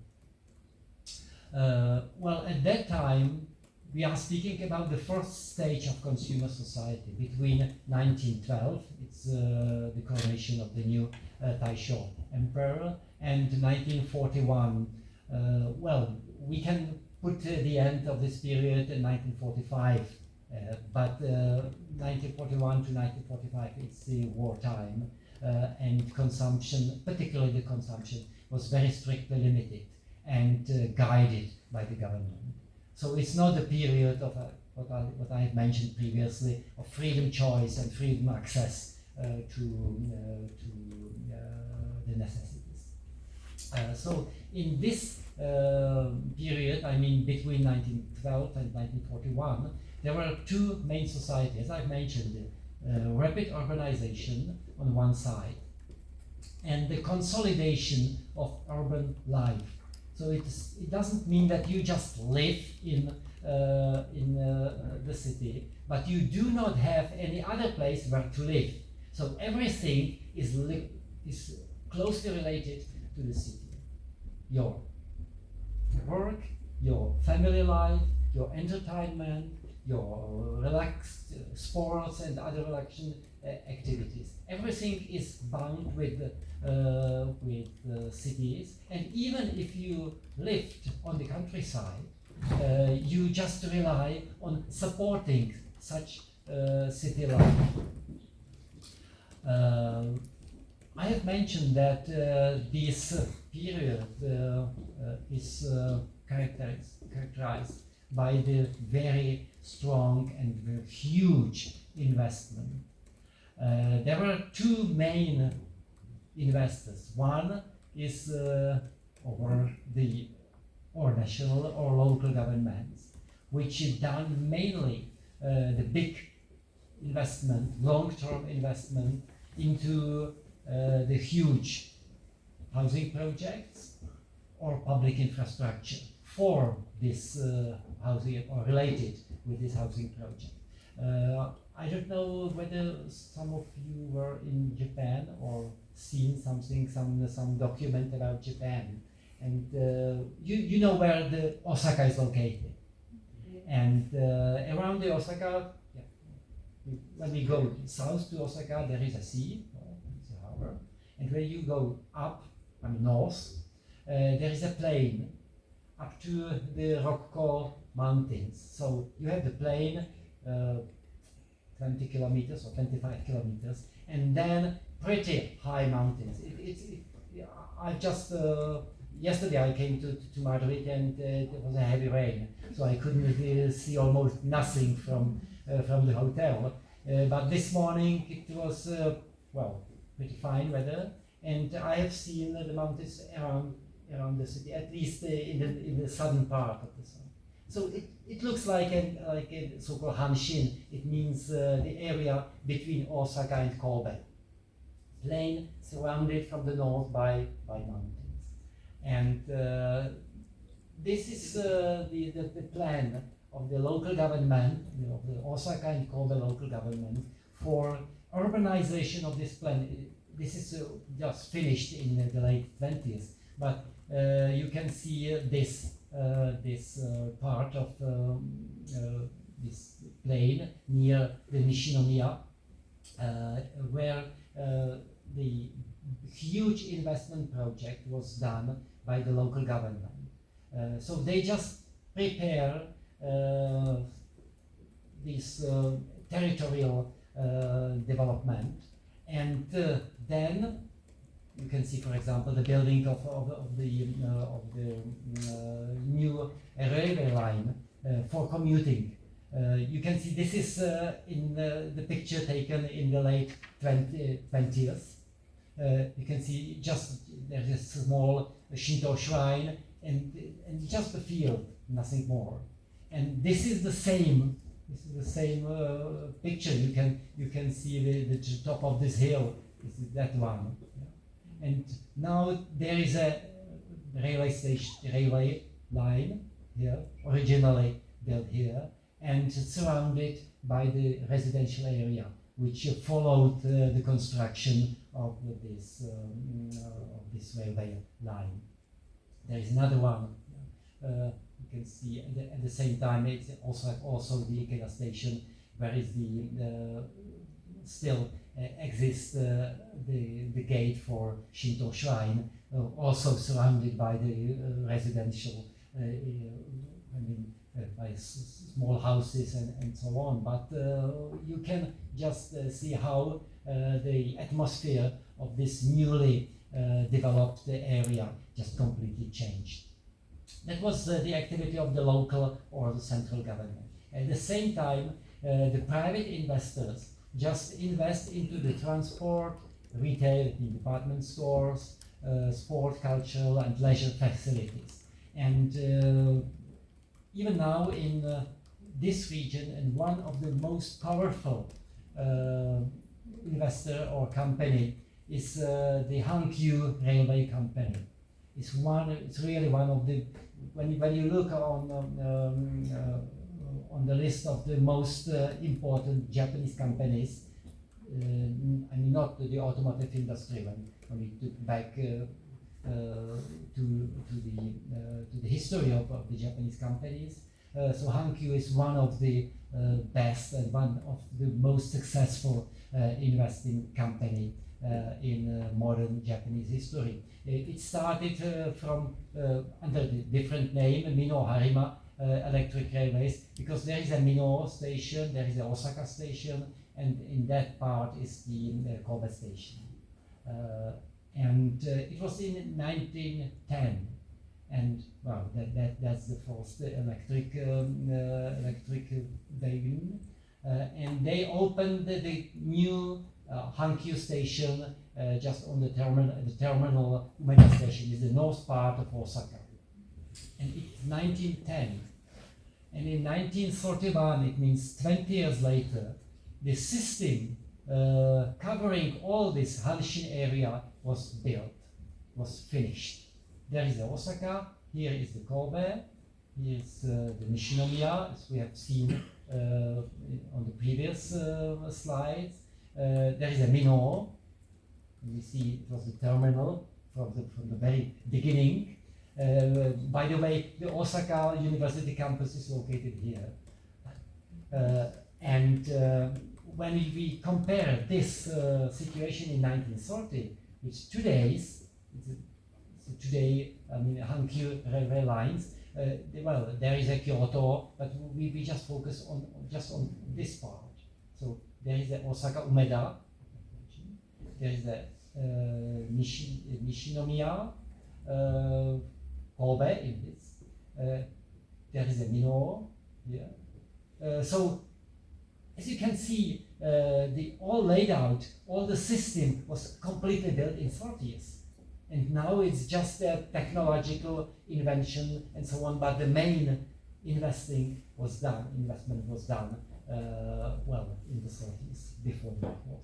Well, at that time, we are speaking about the first stage of consumer society between 1912, it's the coronation of the new Taisho emperor, and 1941. Well, we can put the end of this period in 1945, but 1941 to 1945 it's the wartime, and consumption, particularly the consumption, was very strictly limited and guided by the government. So it's not a period of what I have mentioned previously of freedom choice and freedom access to the necessities. So in this period, I mean between 1912 and 1941, there were two main societies. I've mentioned rapid urbanization on one side and the consolidation of urban life. So it doesn't mean that you just live in the city, but you do not have any other place where to live. So everything is closely related to the city. Your work, your family life, your entertainment, your relaxed sports and other relaxation activities. Everything is bound with cities, and even if you lived on the countryside, you just rely on supporting such city life. I have mentioned that this period is characterized by the very strong and very huge investment. There were two main investors. One is national or local governments, which have done mainly the big investment, long-term investment into the huge housing projects or public infrastructure for this housing or related with this housing project. I don't know whether some of you were in Japan or seen some document about Japan, and you know where the Osaka is located, and around the Osaka, when we go south to Osaka, there is a sea, it's a harbor, and when you go up, I mean north, there is a plain up to the Rokko mountains. So you have the plain, 20 kilometers or 25 kilometers, and then pretty high mountains. I just yesterday I came to Madrid and there was a heavy rain, so I couldn't see almost nothing from the hotel. But this morning it was well, pretty fine weather, and I have seen the mountains around the city, at least in the southern part of the sun. So it looks like a so-called Hanshin. It means the area between Osaka and Kobe. Plain surrounded from the north by mountains. And this is the plan of the local government, of the Osaka and Kobe local government for urbanization of this plan. This is just finished in the late 20th. but you can see this part of this plain near the Nishinomiya, where the huge investment project was done by the local government. So they just prepare this territorial development, and then you can see, for example, the building of the new railway line for commuting. You can see this is in the picture taken in the late 20th. You can see just there's a small Shinto shrine and just the field, nothing more. And this is the same. This is the same picture. You can see the top of this hill. This is that one. Yeah. And now there is a railway line here, originally built here, and surrounded by the residential area, which followed the construction of this railway line. There is another one. You can see at the same time it's also the Ikeda station, where is the still exists the gate for Shinto shrine, also surrounded by the residential, by small houses and so on. But you can just see how the atmosphere of this newly developed area just completely changed. That was the activity of the local or the central government. At the same time, the private investors just invest into the transport, retail, in department stores, sport, cultural and leisure facilities. And even now in this region, and one of the most powerful investor or company is the Hankyu Railway Company. It's really one of the, when you look on the list of the most important Japanese companies, I mean not the automotive industry, when we took back to the history of the Japanese companies. So Hankyu is one of the best and one of the most successful investing company in modern Japanese history. It started from under the different name, Mino Harima Electric Railways, because there is a Mino station, there is a Osaka station, and in that part is the Kobe station. And it was in 1910, and well, that's the first electric wagon, and they opened the new Hankyu station just on the terminal Umeda station is the north part of Osaka, and it's 1910, and in 1931, it means 20 years later, the system covering all this Hanshin area was built, was finished. There is the Osaka, here is the Kobe, here is the Nishinomiya, as we have seen on the previous slides. There is a Mino. We see it was the terminal from the very beginning. By the way, the Osaka University campus is located here. And when we compare this situation in 1930 with today's, today, I mean, Hankyu railway lines, well, there is a Kyoto, but we just focus on this part. So there is the Osaka Umeda, there is the Nishinomiya, Kobe in this, there is a Mino here. So as you can see, all laid out, all the system was completely built in 30s. And now it's just a technological invention and so on, but the main investment was done, well, in the 30s, before the war.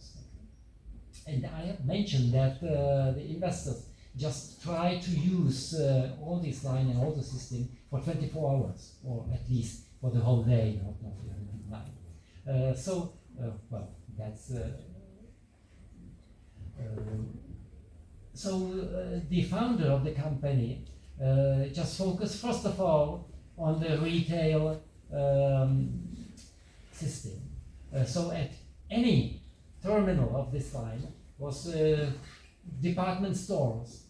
And I have mentioned that the investors just try to use all this line and all the system for 24 hours, or at least for the whole day, not the night. Well, that's the founder of the company just focused first of all on the retail system. So at any terminal of this line was department stores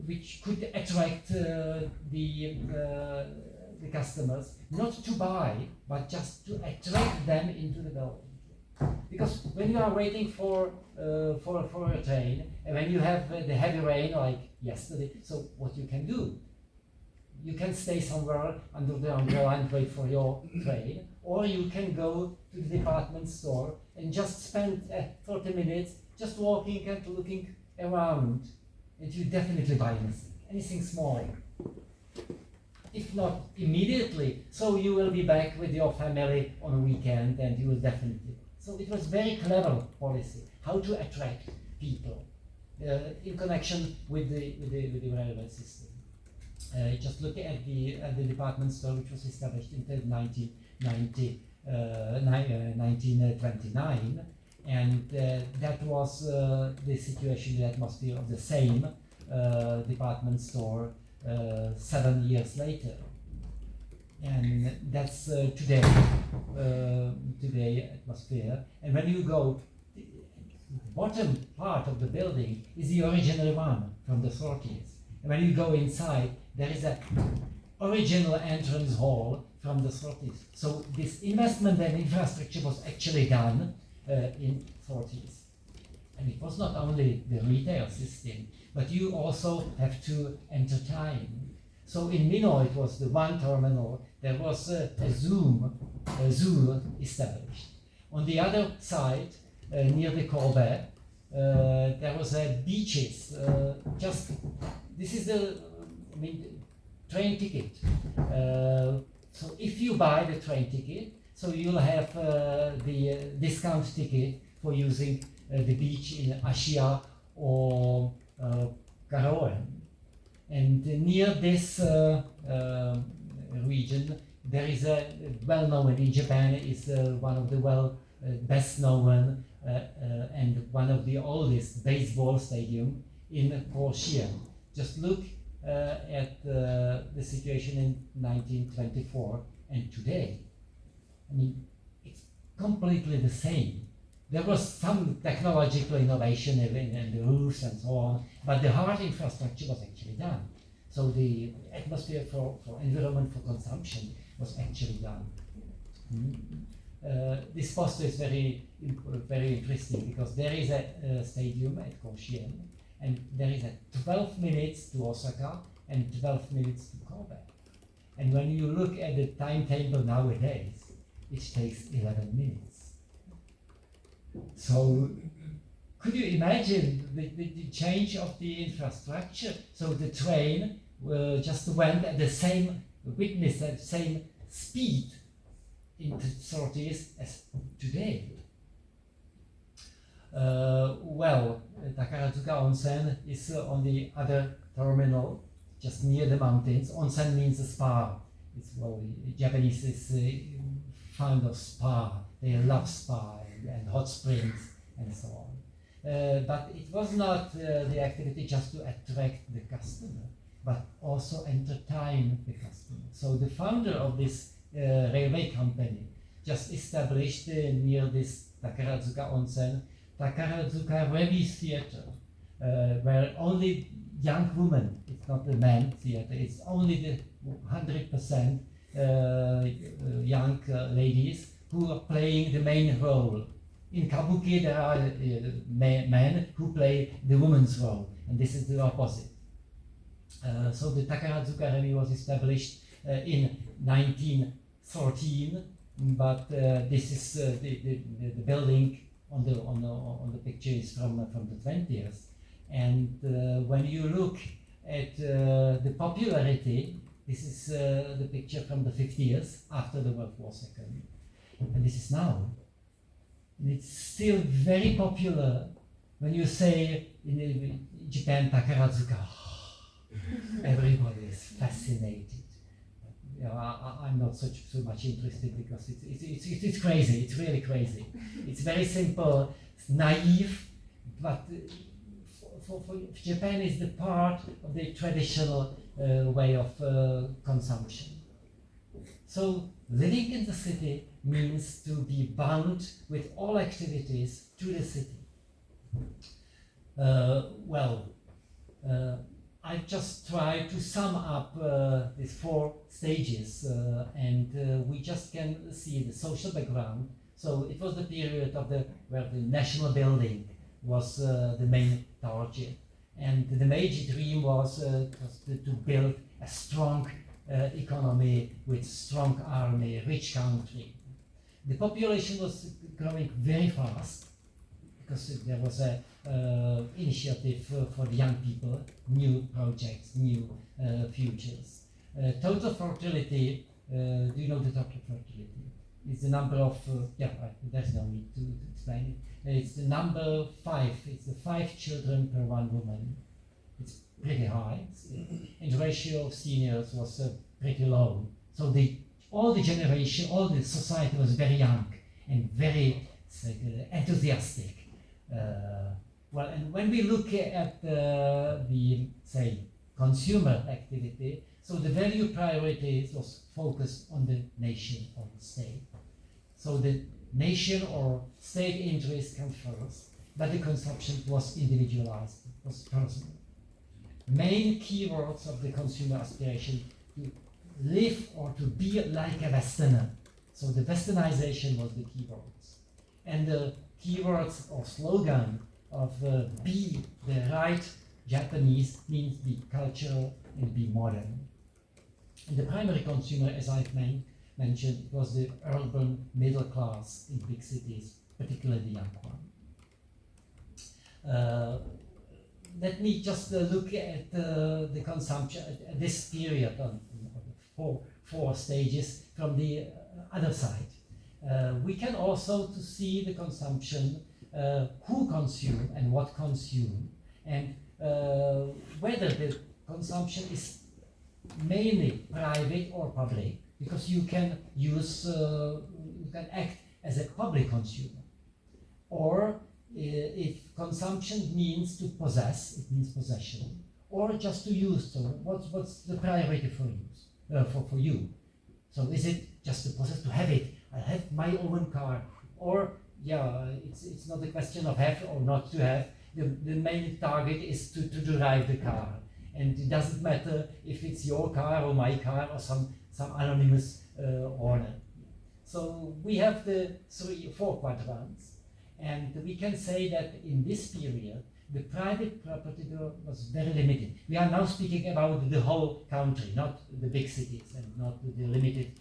which could attract the customers, not to buy, but just to attract them into the building. Because when you are waiting for a train, and when you have the heavy rain like yesterday, so what you can do? You can stay somewhere under the umbrella and wait for your train, or you can go to the department store and just spend 30 minutes just walking and looking around, and you definitely buy anything small. If not immediately, so you will be back with your family on a weekend, and you will definitely. So it was very clever policy, how to attract people in connection with the railway system. Just look at the department store, which was established in 1929, and that was the situation, the atmosphere of the same department store 7 years later. And that's today atmosphere. And when you go, the bottom part of the building is the original one from the 30s. And when you go inside, there is an original entrance hall from the 30s. So this investment and infrastructure was actually done in 30s. And it was not only the retail system, but you also have to entertain. So in Mino, it was the one terminal. There was a zoo established. On the other side, near the Corbeil, there was beaches. This is the train ticket. So if you buy the train ticket, so you'll have the discount ticket for using the beach in Asia or Garoen. And near this region, there is a well-known in Japan, is one of the best known and one of the oldest baseball stadium in Koshien. Just look at the situation in 1924 and today. I mean, it's completely the same. There was some technological innovation in the roofs and so on, but the hard infrastructure was actually done. So the atmosphere for environment, for consumption was actually done. This poster is very interesting because there is a stadium at Koshien, and there is a 12 minutes to Osaka and 12 minutes to Kobe. And when you look at the timetable nowadays, it takes 11 minutes. So could you imagine the change of the infrastructure? So the train just went at the same speed in the 30s as today. Takarazuka Onsen is on the other terminal, just near the mountains. Onsen means a spa. Japanese is fond of spa. They love spa and hot springs and so on. But it was not the activity just to attract the customer, but also entertain the customer. So the founder of this railway company just established near this Takarazuka Onsen, Takarazuka Revue Theater, where only young women, it's not the men theater, it's only the 100% young ladies who are playing the main role. In Kabuki, there are men who play the woman's role, and this is the opposite. So the Takarazuka Revue was established in 1913, but this is the building on the picture is from the 20s. And when you look at the popularity, this is the picture from the 50s after the World War II, and this is now. And it's still very popular when you say in Japan, Takarazuka, everybody is fascinated. I'm not so much interested because it's crazy, it's really crazy. It's very simple, it's naive, but for Japan is the part of the traditional way of consumption. So living in the city means to be bound with all activities to the city. I've just tried to sum up these 4 stages, and we just can see the social background. So it was the period of where the national building was the main target, and the major dream was to build a strong economy with strong army, rich country. The population was growing very fast because there was a initiative for the young people, new projects, new futures. Total fertility, do you know the total fertility? It's the number of, there's no need to explain it. It's the number 5, it's the 5 children per 1 woman. It's pretty high still. And the ratio of seniors was pretty low. So all the generation, all the society was very young and very enthusiastic. And when we look at the say consumer activity, so the value priorities was focused on the nation or the state. So the nation or state interest comes first, but the consumption was individualized, was personal. Main keywords of the consumer aspiration to live or to be like a Westerner. So the Westernization was the keywords. And the keywords or slogan of be the right Japanese means be cultural and be modern. And the primary consumer, as I've mentioned, was the urban middle class in big cities, particularly the young one. Let me just look at the consumption at this period on 4 stages from the other side. We can also to see the consumption, who consume and what consume, and whether the consumption is mainly private or public, because you can use, you can act as a public consumer, or if consumption means to possess, it means possession, or just to use. So what's the priority for use for you? So is it just to possess, to have it? I have my own car, or it's not a question of have or not to have. The main target is to drive the car, and it doesn't matter if it's your car or my car or some anonymous owner. So we have the 4 quadrants. And we can say that in this period, the private property was very limited. We are now speaking about the whole country, not the big cities and not the limited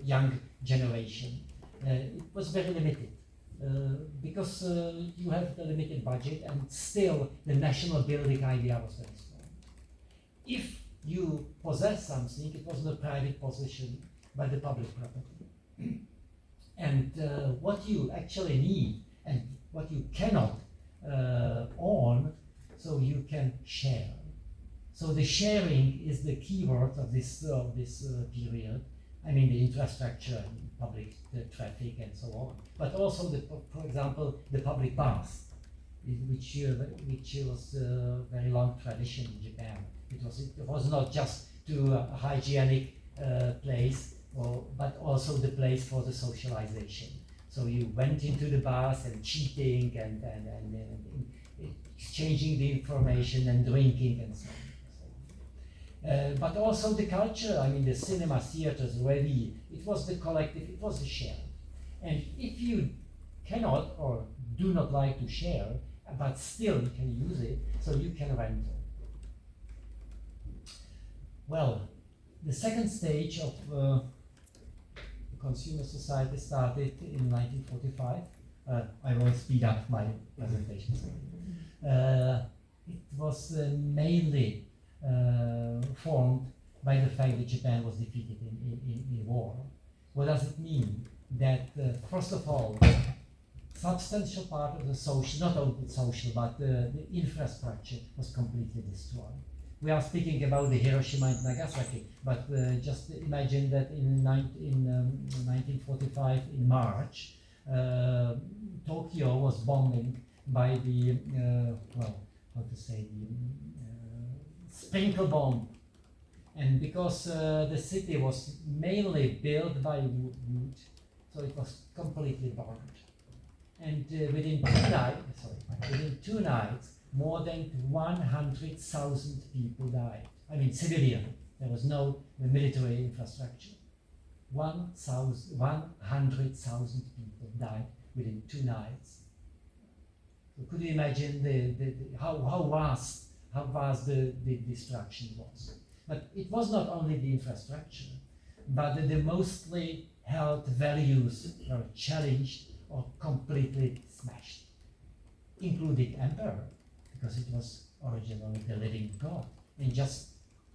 young generation. It was very limited because you have the limited budget, and still the national building idea was very strong. If you possess something, it was not private possession, but the public property. And what you actually need and what you cannot own, so you can share. So the sharing is the keyword of this period. I mean the infrastructure, public traffic and so on. But also, for example, the public bath, which was a very long tradition in Japan. It was not just to a hygienic place, but also the place for the socialization. So you went into the bath and cheating and exchanging the information and drinking and so on. But also the culture, I mean the cinema, theaters, revue, it was the collective, it was the shared. And if you cannot or do not like to share, but still you can use it, so you can rent it. Well, the second stage of consumer society started in 1945. I will speed up my presentation. It was mainly formed by the fact that Japan was defeated in war. What does it mean? That first of all, substantial part of the social, not only social, but the infrastructure was completely destroyed. We are speaking about the Hiroshima and Nagasaki, but just imagine that in 1945 in March, Tokyo was bombing by the, well, how to say, the sprinkle bomb. And because the city was mainly built by wood, so it was completely burned. And within 2 nights, more than 100,000 people died. I mean, civilian. There was no military infrastructure. 100,000 people died within 2 nights. So could you imagine how vast the destruction was? But it was not only the infrastructure, but the mostly held values were challenged or completely smashed, including emperor, because it was originally the living god. And just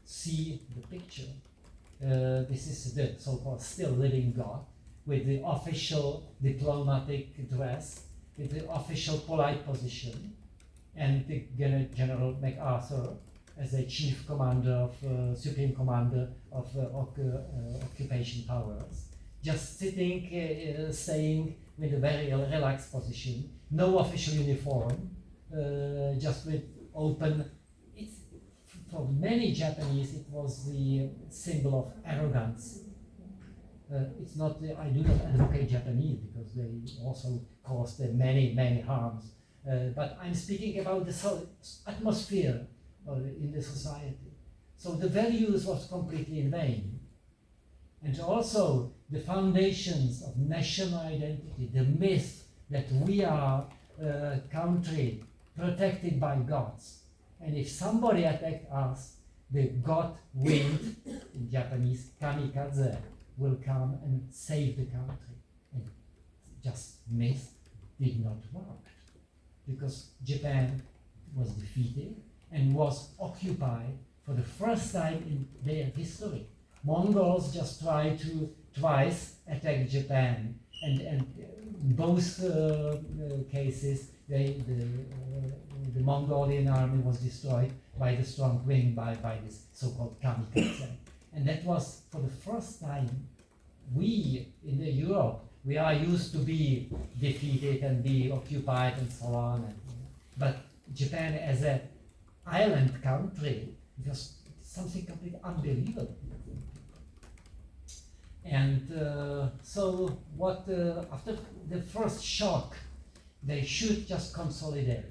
see the picture. This is the so-called still living god with the official diplomatic dress, with the official polite position, and the General MacArthur as the chief commander of, supreme commander of occupation powers, just sitting, staying with a very relaxed position, no official uniform, just with open. For many Japanese, it was the symbol of arrogance. It's not, I do not advocate Japanese because they also caused many harms. But I'm speaking about the atmosphere in the society. So the values was completely in vain. And also the foundations of national identity, the myth that we are a country protected by gods. And if somebody attacked us, the god wind, in Japanese, kamikaze, will come and save the country. And just myth did not work. Because Japan was defeated and was occupied for the first time in their history. Mongols just tried to twice attack Japan, and in both cases, the Mongolian army was destroyed by the strong wind, by this so-called kamikaze. And that was for the first time. We in Europe, we are used to be defeated and be occupied and so on. But Japan as an island country, it was something completely unbelievable. And so what, after the first shock, they should just consolidate.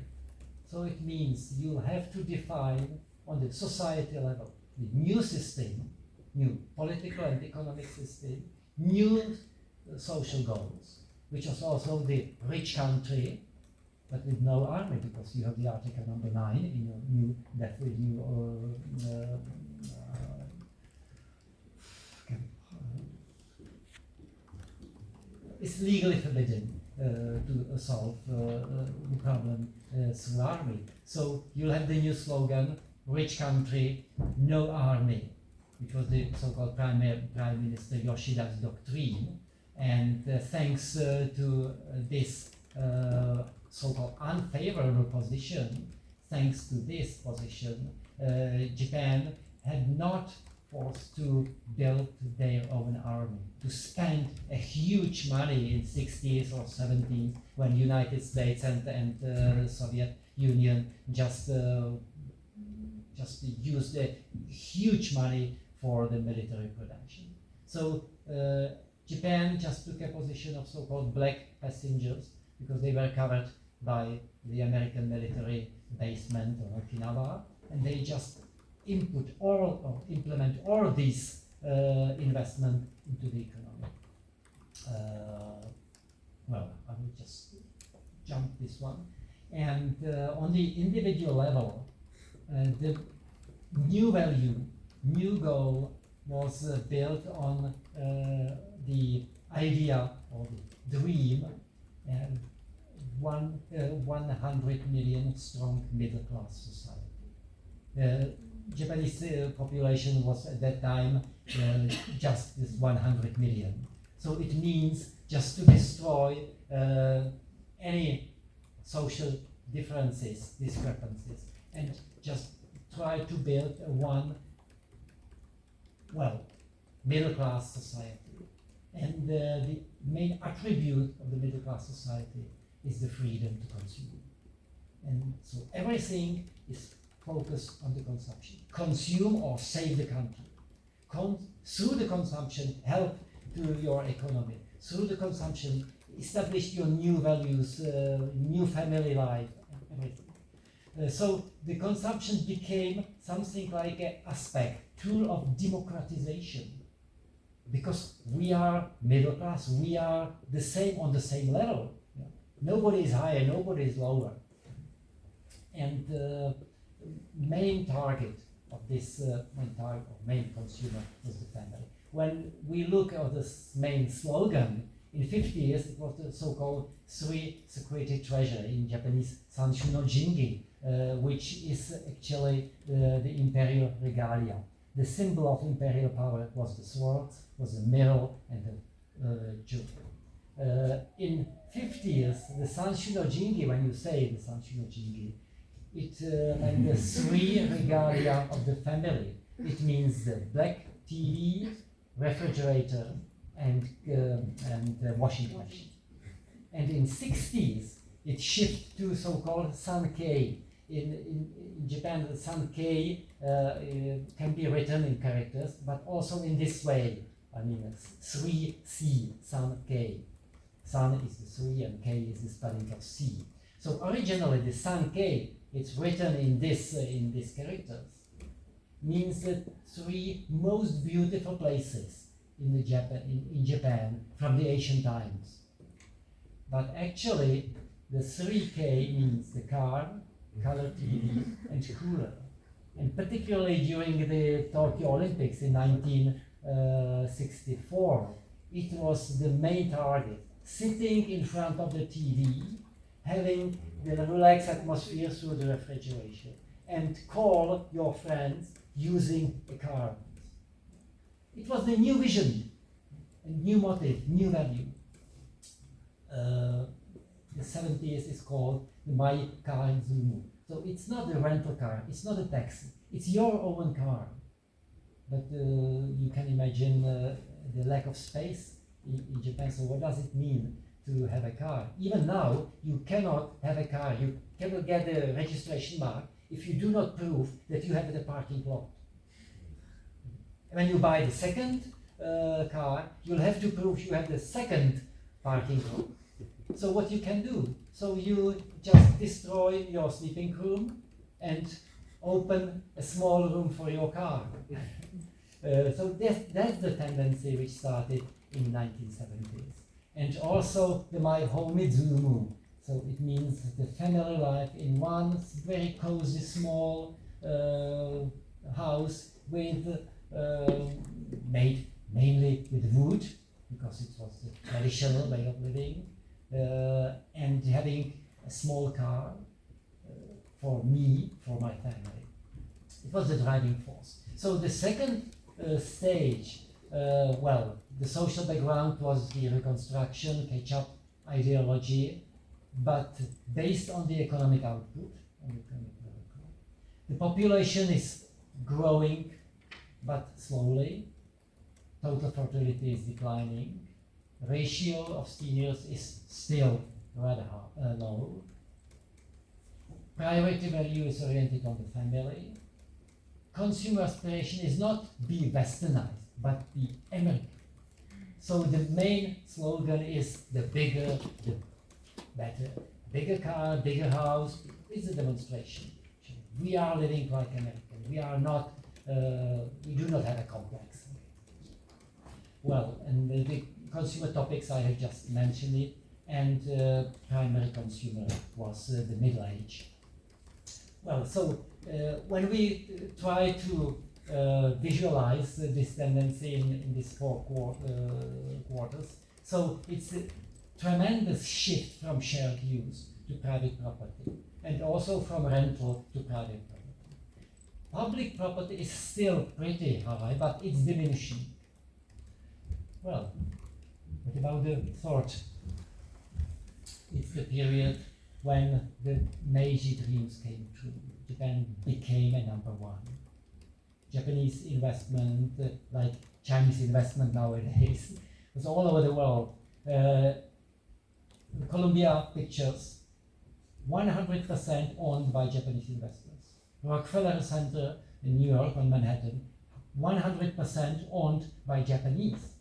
So it means you have to define on the society level the new system, new political and economic system, new social goals, which was also the rich country, but with no army, because you have the Article number 9 in your new it's legally forbidden to solve the problem through army. So you'll have the new slogan, rich country, no army, which was the so-called Prime Minister Yoshida's doctrine. And thanks to this so-called unfavorable position, thanks to this position, Japan had not forced to build their own army, to spend a huge money in 60s or 70s when United States and the Soviet Union just used a huge money for the military production. So Japan just took a position of so-called black passengers because they were covered by the American military basement on Okinawa, and they just implement all these investment into the economy. Well, I will just jump this one. And on the individual level, the new value, new goal was built on the idea or the dream, 100 million strong middle class society. Japanese population was at that time just this 100 million. So it means just to destroy any social discrepancies, and just try to build middle class society. And the main attribute of the middle class society is the freedom to consume. And so everything is focused on the consumption. Consume or save the country. Through the consumption, help to your economy. Through the consumption, establish your new values, new family life, everything. So the consumption became something like an aspect, tool of democratization. Because we are middle class, we are the same on the same level. Yeah. Nobody is higher, nobody is lower. And the main target of this main consumer was the family. When we look at this main slogan, in 50 years it was the so-called three security treasure, in Japanese Sanshu no Jingi, which is actually the imperial regalia. The symbol of imperial power was the sword, was the mirror, and the jewel. In 50 years, the Sanshu no Jingi, when you say the Sanshu no Jingi, and the three regalia of the family, it means the black TV, refrigerator, and washing machine. And in 60s, it shifted to so-called Sankei. In Japan, the Sankei can be written in characters, but also in this way. I mean, 3C, Sankei. San is the 3 and K is the spelling of C. So originally, the Sankei, it's written in these characters, means the three most beautiful places in Japan from the ancient times. But actually, the 3K means the car, color TV, and cooler. And particularly during the Tokyo Olympics in 1964, it was the main target. Sitting in front of the TV, having the relaxed atmosphere through the refrigeration, and call your friends using a card. It was the new vision, a new motive, new value. The 70s is called the My Car and Zumu. So it's not a rental car, it's not a taxi, it's your own car. But you can imagine the lack of space in Japan. So what does it mean to have a car? Even now, you cannot have a car, you cannot get a registration mark if you do not prove that you have the parking lot. When you buy the second car, you'll have to prove you have the second parking lot. So what you can do? So you just destroy your sleeping room and open a small room for your car. So that's the tendency which started in 1970s. And also the My Home Izumu. So it means the family life in one very cozy small house with made mainly with wood, because it was the traditional way of living, and having a small car for me, for my family. It was the driving force. So the second stage, the social background was the Reconstruction, catch-up ideology, but based on the economic output. The population is growing, but slowly. Total fertility is declining. Ratio of seniors is still rather low. Priority value is oriented on the family. Consumer aspiration is not be westernized, but be American. So the main slogan is the bigger, the better. Bigger car, bigger house. It's a demonstration. We are living like American. We are not. We do not have a complex. Well, and the consumer topics I have just mentioned it, and primary consumer was the middle age. Well, so when we try to visualize this tendency in these four quarters, so it's a tremendous shift from shared use to private property, and also from rental to private property. Public property is still pretty high, but it's diminishing. Well, what about the third? It's the period when the Meiji dreams came true. Japan became a number one. Japanese investment, like Chinese investment nowadays, was all over the world. Columbia Pictures 100% owned by Japanese investors. Rockefeller Center in New York on Manhattan, 100% owned by Japanese.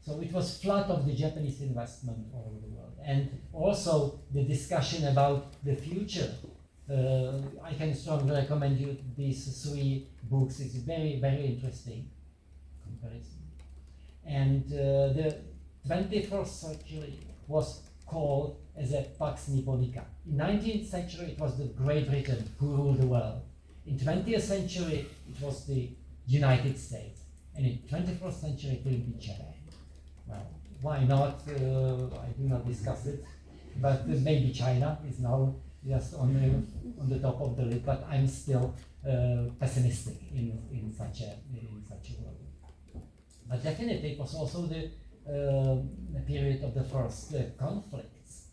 So it was flood of the Japanese investment all over the world. And also the discussion about the future. I can strongly recommend you these 3 books. It's very, very interesting comparison. And the 21st century was called as a Pax Nipponica. In 19th century, it was the Great Britain who ruled the world. In 20th century, it was the United States. And in 21st century, it will be Japan. Well, why not? I do not discuss it. But maybe China is now just on the top of the list. But I'm still pessimistic in such a world. But definitely, it was also the period of the first conflicts.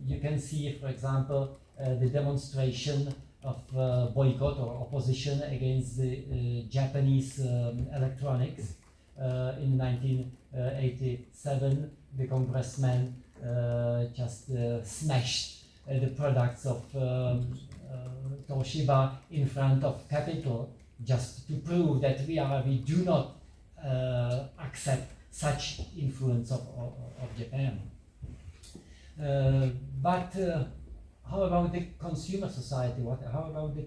You can see, for example, the demonstration of boycott or opposition against the Japanese electronics in 1987. The congressman just smashed the products of Toshiba in front of Capitol just to prove that we do not accept such influence of Japan. But how about the consumer society? How about the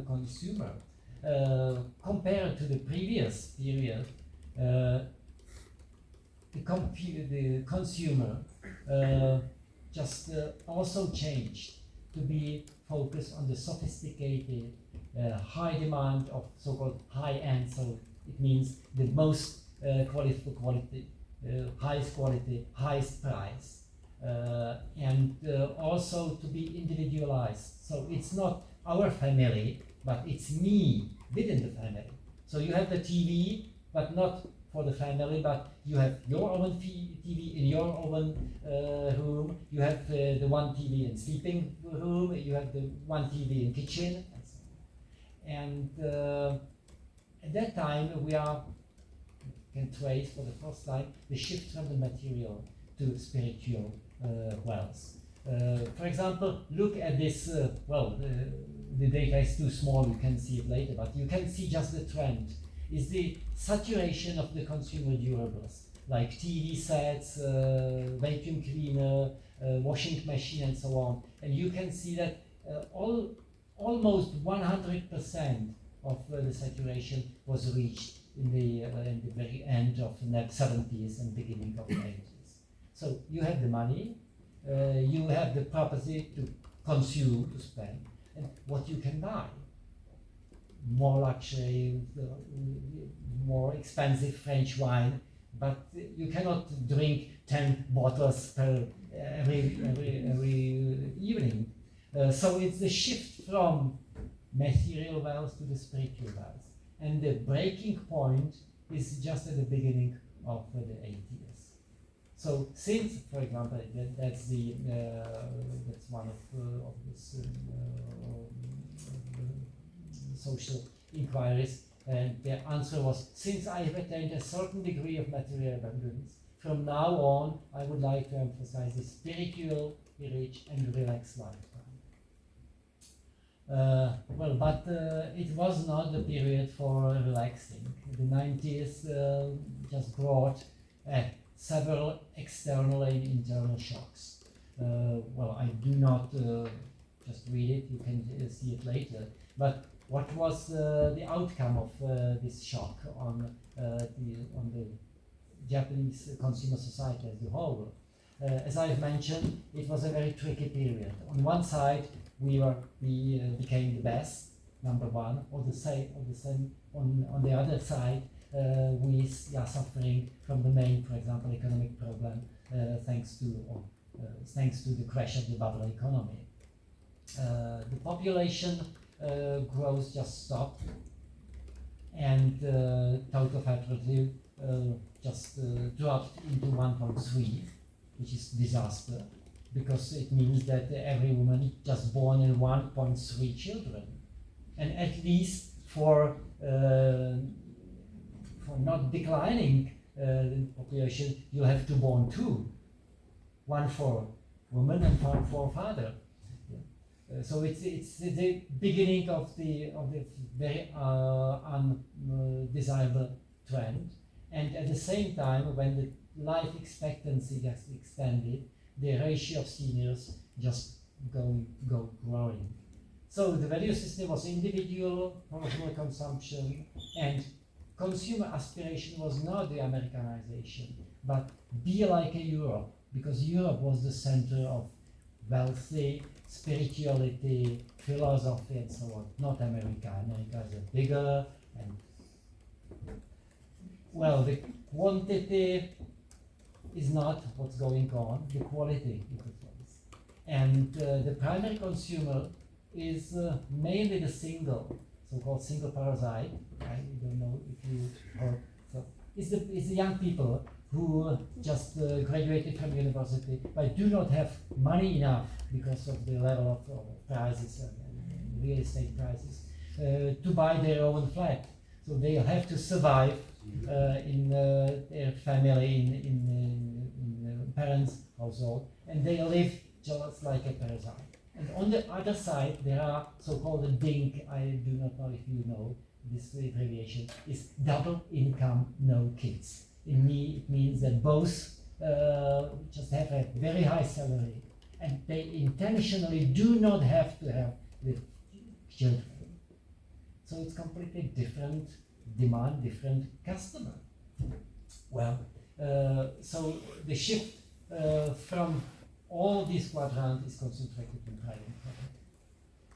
consumer? Compared to the previous period, the consumer just also changed to be focused on the sophisticated, high demand of so-called high-end. So it means the most quality, highest quality, highest price, and also to be individualized. So it's not our family, but it's me within the family. So you have the TV, but not for the family, but you have your own TV in your own room. You have the one TV in sleeping room. You have the one TV in kitchen, and so on. And at that time, we can trace for the first time the shift from the material to spiritual wealth. For example, look at this. The data is too small. You can see it later, but you can see just the trend. Is the saturation of the consumer durables like TV sets, vacuum cleaner, washing machine, and so on. And you can see that almost 100% of the saturation was reached in the very end of the 70s and beginning of the 80s. So you have the money, you have the property to consume, to spend, and what you can buy. More luxury, more expensive French wine, but you cannot drink 10 bottles every evening. So it's the shift from material wealth to the spiritual wealth. And the breaking point is just at the beginning of the 80s. So since, for example, that's one of this social inquiries, and the answer was, since I have attained a certain degree of material abundance, from now on I would like to emphasize the spiritual, rich and relaxed lifetime. But it was not the period for relaxing. The 90s just brought several external and internal shocks. I do not just read it, you can see it later, but what was the outcome of this shock on the Japanese consumer society as a whole? As I've mentioned, it was a very tricky period. On one side, we became the best, number one, or the same. On the other side, we are suffering from the main, for example, economic problem, thanks to the crash of the bubble economy. The population growth just stopped, and total fertility just dropped into 1.3, which is disaster, because it means that every woman just born in 1.3 children, and at least for not declining the population, you have to born 2, one for woman and one for father. So it's the beginning of the very undesirable trend, and at the same time, when the life expectancy gets extended, the ratio of seniors just go growing. So the value system was individual personal consumption, and consumer aspiration was not the Americanization, but be like a Europe, because Europe was the center of wealthy, spirituality, philosophy, and so on. Not America. America is a bigger and, well, the quantity is not what's going on, the quality is the place. And the primary consumer is mainly the so-called single parasite. I don't know if you heard. So it's the young people who just graduated from university but do not have money enough because of the level of prices and real estate prices to buy their own flat. So they have to survive in their family, in parents' household, and they live just like a parasite. And on the other side, there are so-called DINK. I do not know if you know this abbreviation. Is double income, no kids. It means that both just have a very high salary, and they intentionally do not have to have the children. So it's completely different demand, different customer. Well, so the shift from all these quadrants is concentrated in private property.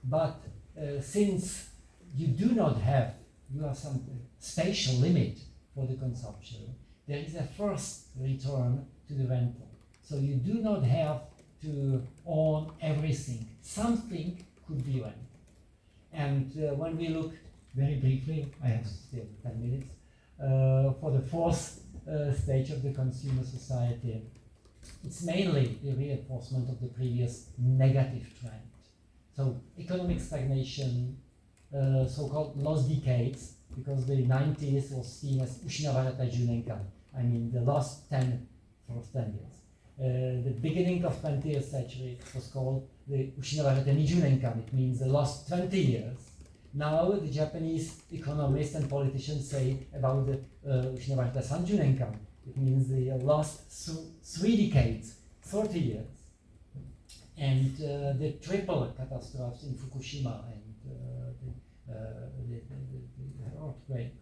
But since you do not have, you have some spatial limit for the consumption, there is a first return to the rental. So you do not have to own everything. Something could be rented. And when we look very briefly, I have still 10 minutes, for the fourth stage of the consumer society, it's mainly the reinforcement of the previous negative trend. So economic stagnation, so-called lost decades, because the 90s was seen as uśňavarata junenkan. I mean, the last 10 years. The beginning of 20th century was called the uśňavarata nijunenkan. It means the last 20 years. Now the Japanese economists and politicians say about the uśňavarata sanjunenkan. It means the last 3 decades, 30 years. And the triple catastrophes in Fukushima and the earthquake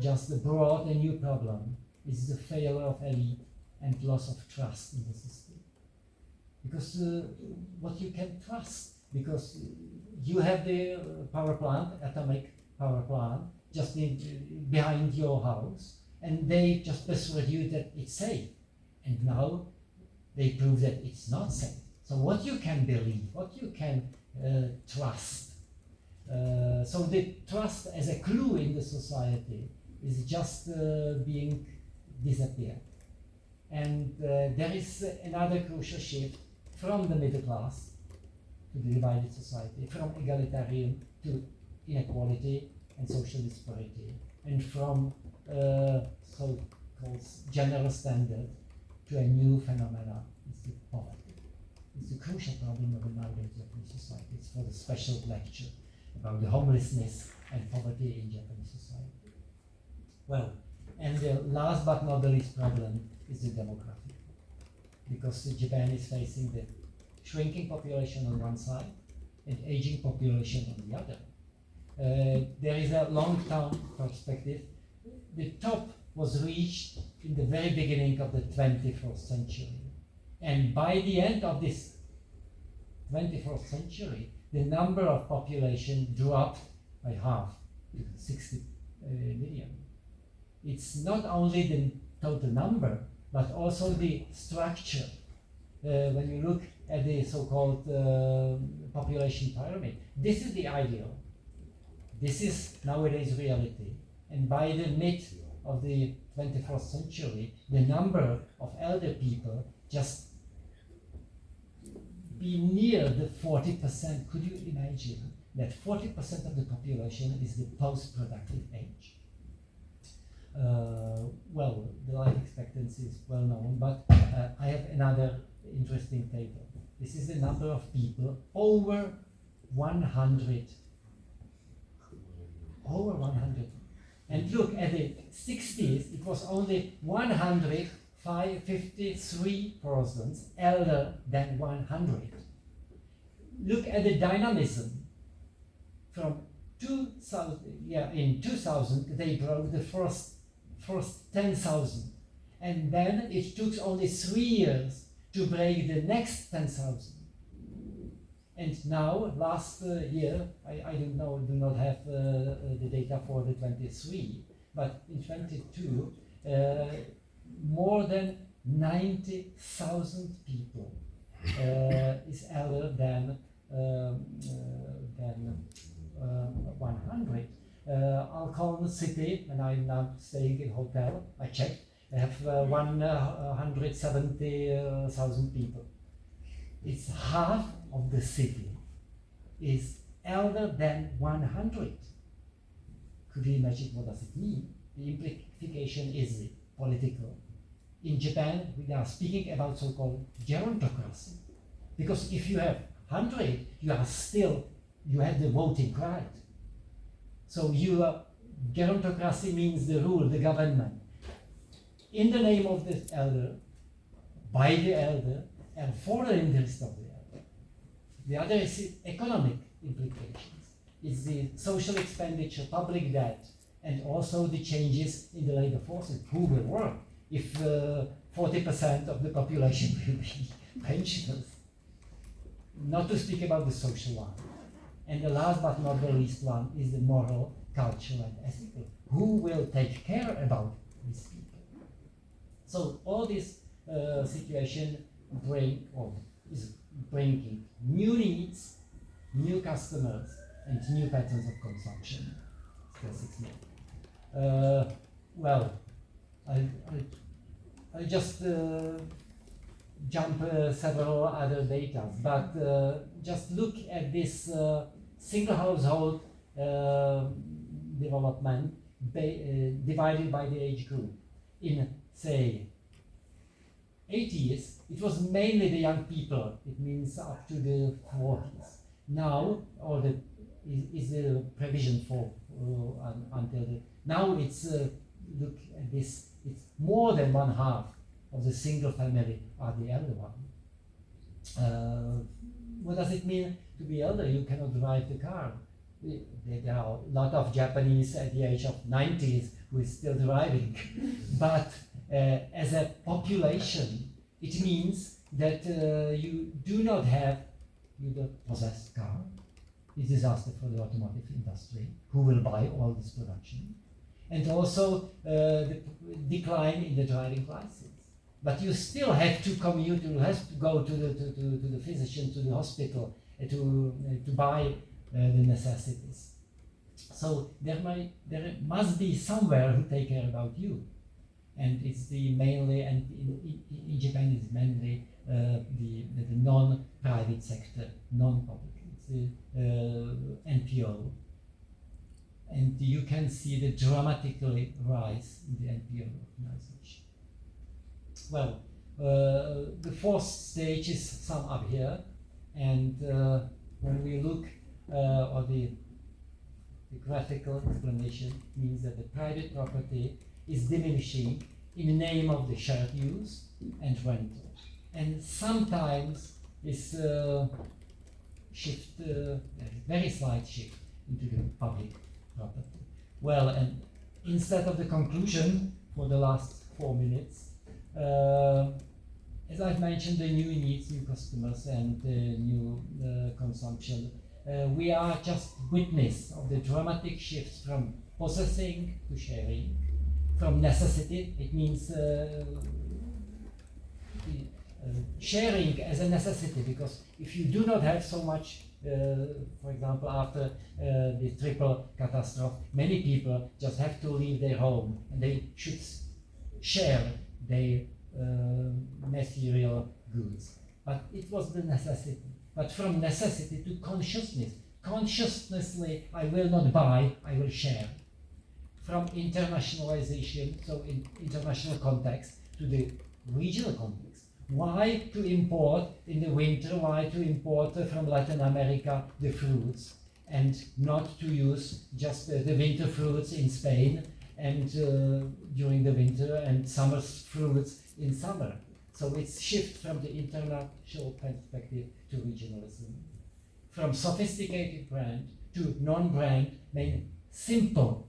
just brought a new problem. It's the failure of elite and loss of trust in the system. Because what you can trust, because you have the power plant, atomic power plant, just behind your house, and they just persuade you that it's safe. And now they prove that it's not safe. So what you can believe, what you can trust. So the trust as a clue in the society is just being disappeared. And there is another crucial shift from the middle class to the divided society, from egalitarian to inequality and social disparity, and from so-called general standard to a new phenomena, it's the poverty. It's the crucial problem of the nowadays Japanese society. It's for the special lecture about the homelessness and poverty in Japanese society. Well, and the last but not the least problem is the demographic, because Japan is facing the shrinking population on one side and aging population on the other. There is a long-term perspective. The top was reached in the very beginning of the 21st century. And by the end of this 21st century, the number of population dropped by half to 60 million. It's not only the total number, but also the structure. When you look at the so-called population pyramid, this is the ideal. This is nowadays reality. And by the mid of the 21st century, the number of elder people just be near the 40%. Could you imagine that 40% of the population is the post-productive age? Well, the life expectancy is well known, but I have another interesting table. This is the number of people over 100. Over 100. And look, at the 60s, it was only 153 persons elder than 100. Look at the dynamism. From 2000, in 2000, they broke the first 10,000. And then it took only 3 years to break the next 10,000. And now, last year, I do not have the data for the 23, but in 22, more than 90,000 people is elder than 100. Alcon city, and I'm now staying in hotel, I checked, I have 170,000 people. It's half of the city is elder than 100. Could you imagine what does it mean? The implication is political. In Japan, we are speaking about so-called gerontocracy. Because if you have 100, you have the voting right. So gerontocracy means the rule, the government. In the name of the elder, by the elder, and for the interest of the elder. The other is economic implications. It's the social expenditure, public debt, and also the changes in the labor forces. Who will work if 40% of the population will be pensioners? Not to speak about the social one. And the last but not the least one is the moral, cultural, and ethical. Who will take care about these people? So all this situation is bringing new needs, new customers, and new patterns of consumption. Well, I just jump several other data, but just look at this single household development divided by the age group. In, say, 80s, it was mainly the young people. It means up to the 40s. Now, is the provision for until the now it's look at this. It's more than one half of the single family are the elder one. What does it mean to be elder? You cannot drive the car. There are a lot of Japanese at the age of 90s who is still driving, but as a population, it means that you don't possess car. It's a disaster for the automotive industry. Who will buy all this production? And also the decline in the driving license. But you still have to commute. You have to go to the physician, to the hospital, to buy the necessities. So there must be somewhere who take care about you. And it's mainly, and in Japan it's mainly the non-private sector, non-public. It's the NPO. And you can see the dramatically rise in the NPO organization. Well, the fourth stage is sum up here. And when we look at the graphical explanation, means that the private property is diminishing in the name of the shared use and rental. And sometimes is very slight shift into the public property. Well, and instead of the conclusion for the last 4 minutes, as I've mentioned, the new needs, new customers, and new consumption, we are just witness of the dramatic shifts from possessing to sharing, from necessity. It means sharing as a necessity, because if you do not have so much, for example, after the triple catastrophe, many people just have to leave their home and they should share their material goods. But it was the necessity. But from necessity to consciousness. Consciously, I will not buy, I will share. From internationalization, so in international context, to the regional context. why to import in the winter, why to import from Latin America the fruits and not to use just the winter fruits in Spain and during the winter and summer fruits in summer. So it's shift from the international perspective to regionalism. From sophisticated brand to non-brand, meaning simple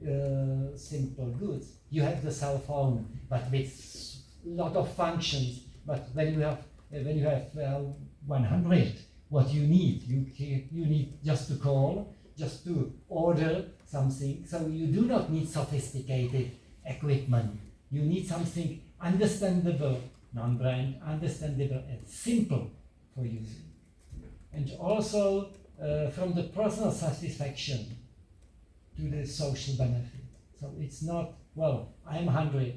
goods. You have the cell phone, but with a lot of functions. But when you have 100, what you need, you need just to call, just to order something. So you do not need sophisticated equipment. You need something understandable, non-brand, understandable and simple for using. And also from the personal satisfaction to the social benefit. So it's not, well, I'm 100,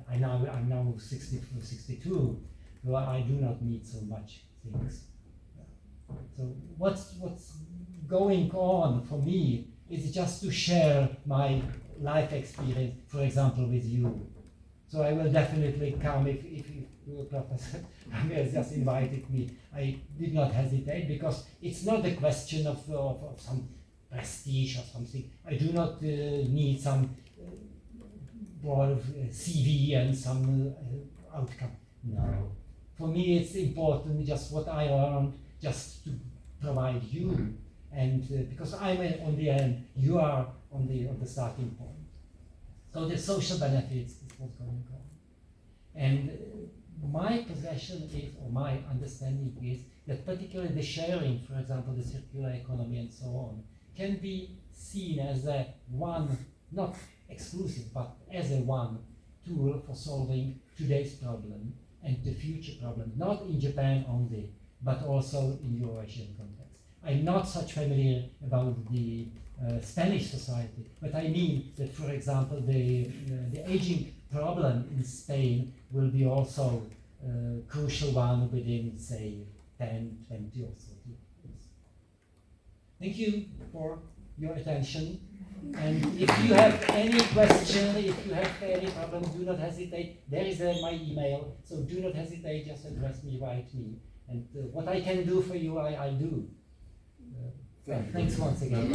I'm now 62, so I do not need so much things. So what's going on for me is just to share my life experience, for example, with you. So I will definitely come if Professor Ramirez just invited me. I did not hesitate because it's not a question of some prestige or something. I do not need some broad CV and some outcome. No. For me, it's important just what I learned, just to provide you, and because I'm on the end, you are on the starting point. So the social benefits is what's going on, and my possession is, or my understanding is, that particularly the sharing, for example, the circular economy and so on, can be seen as a one, not exclusive, but as a one tool for solving today's problem and the future problem, not in Japan only, but also in Eurasian context. I'm not such familiar about the Spanish society, but I mean that, for example, the aging problem in Spain will be also a crucial one within, say, 10, 20 or 30 years. Thank you for your attention. And if you have any question, if you have any problem, do not hesitate. There is my email, so do not hesitate, just address me, write me. And what I can do for you, I'll do. Thanks once again.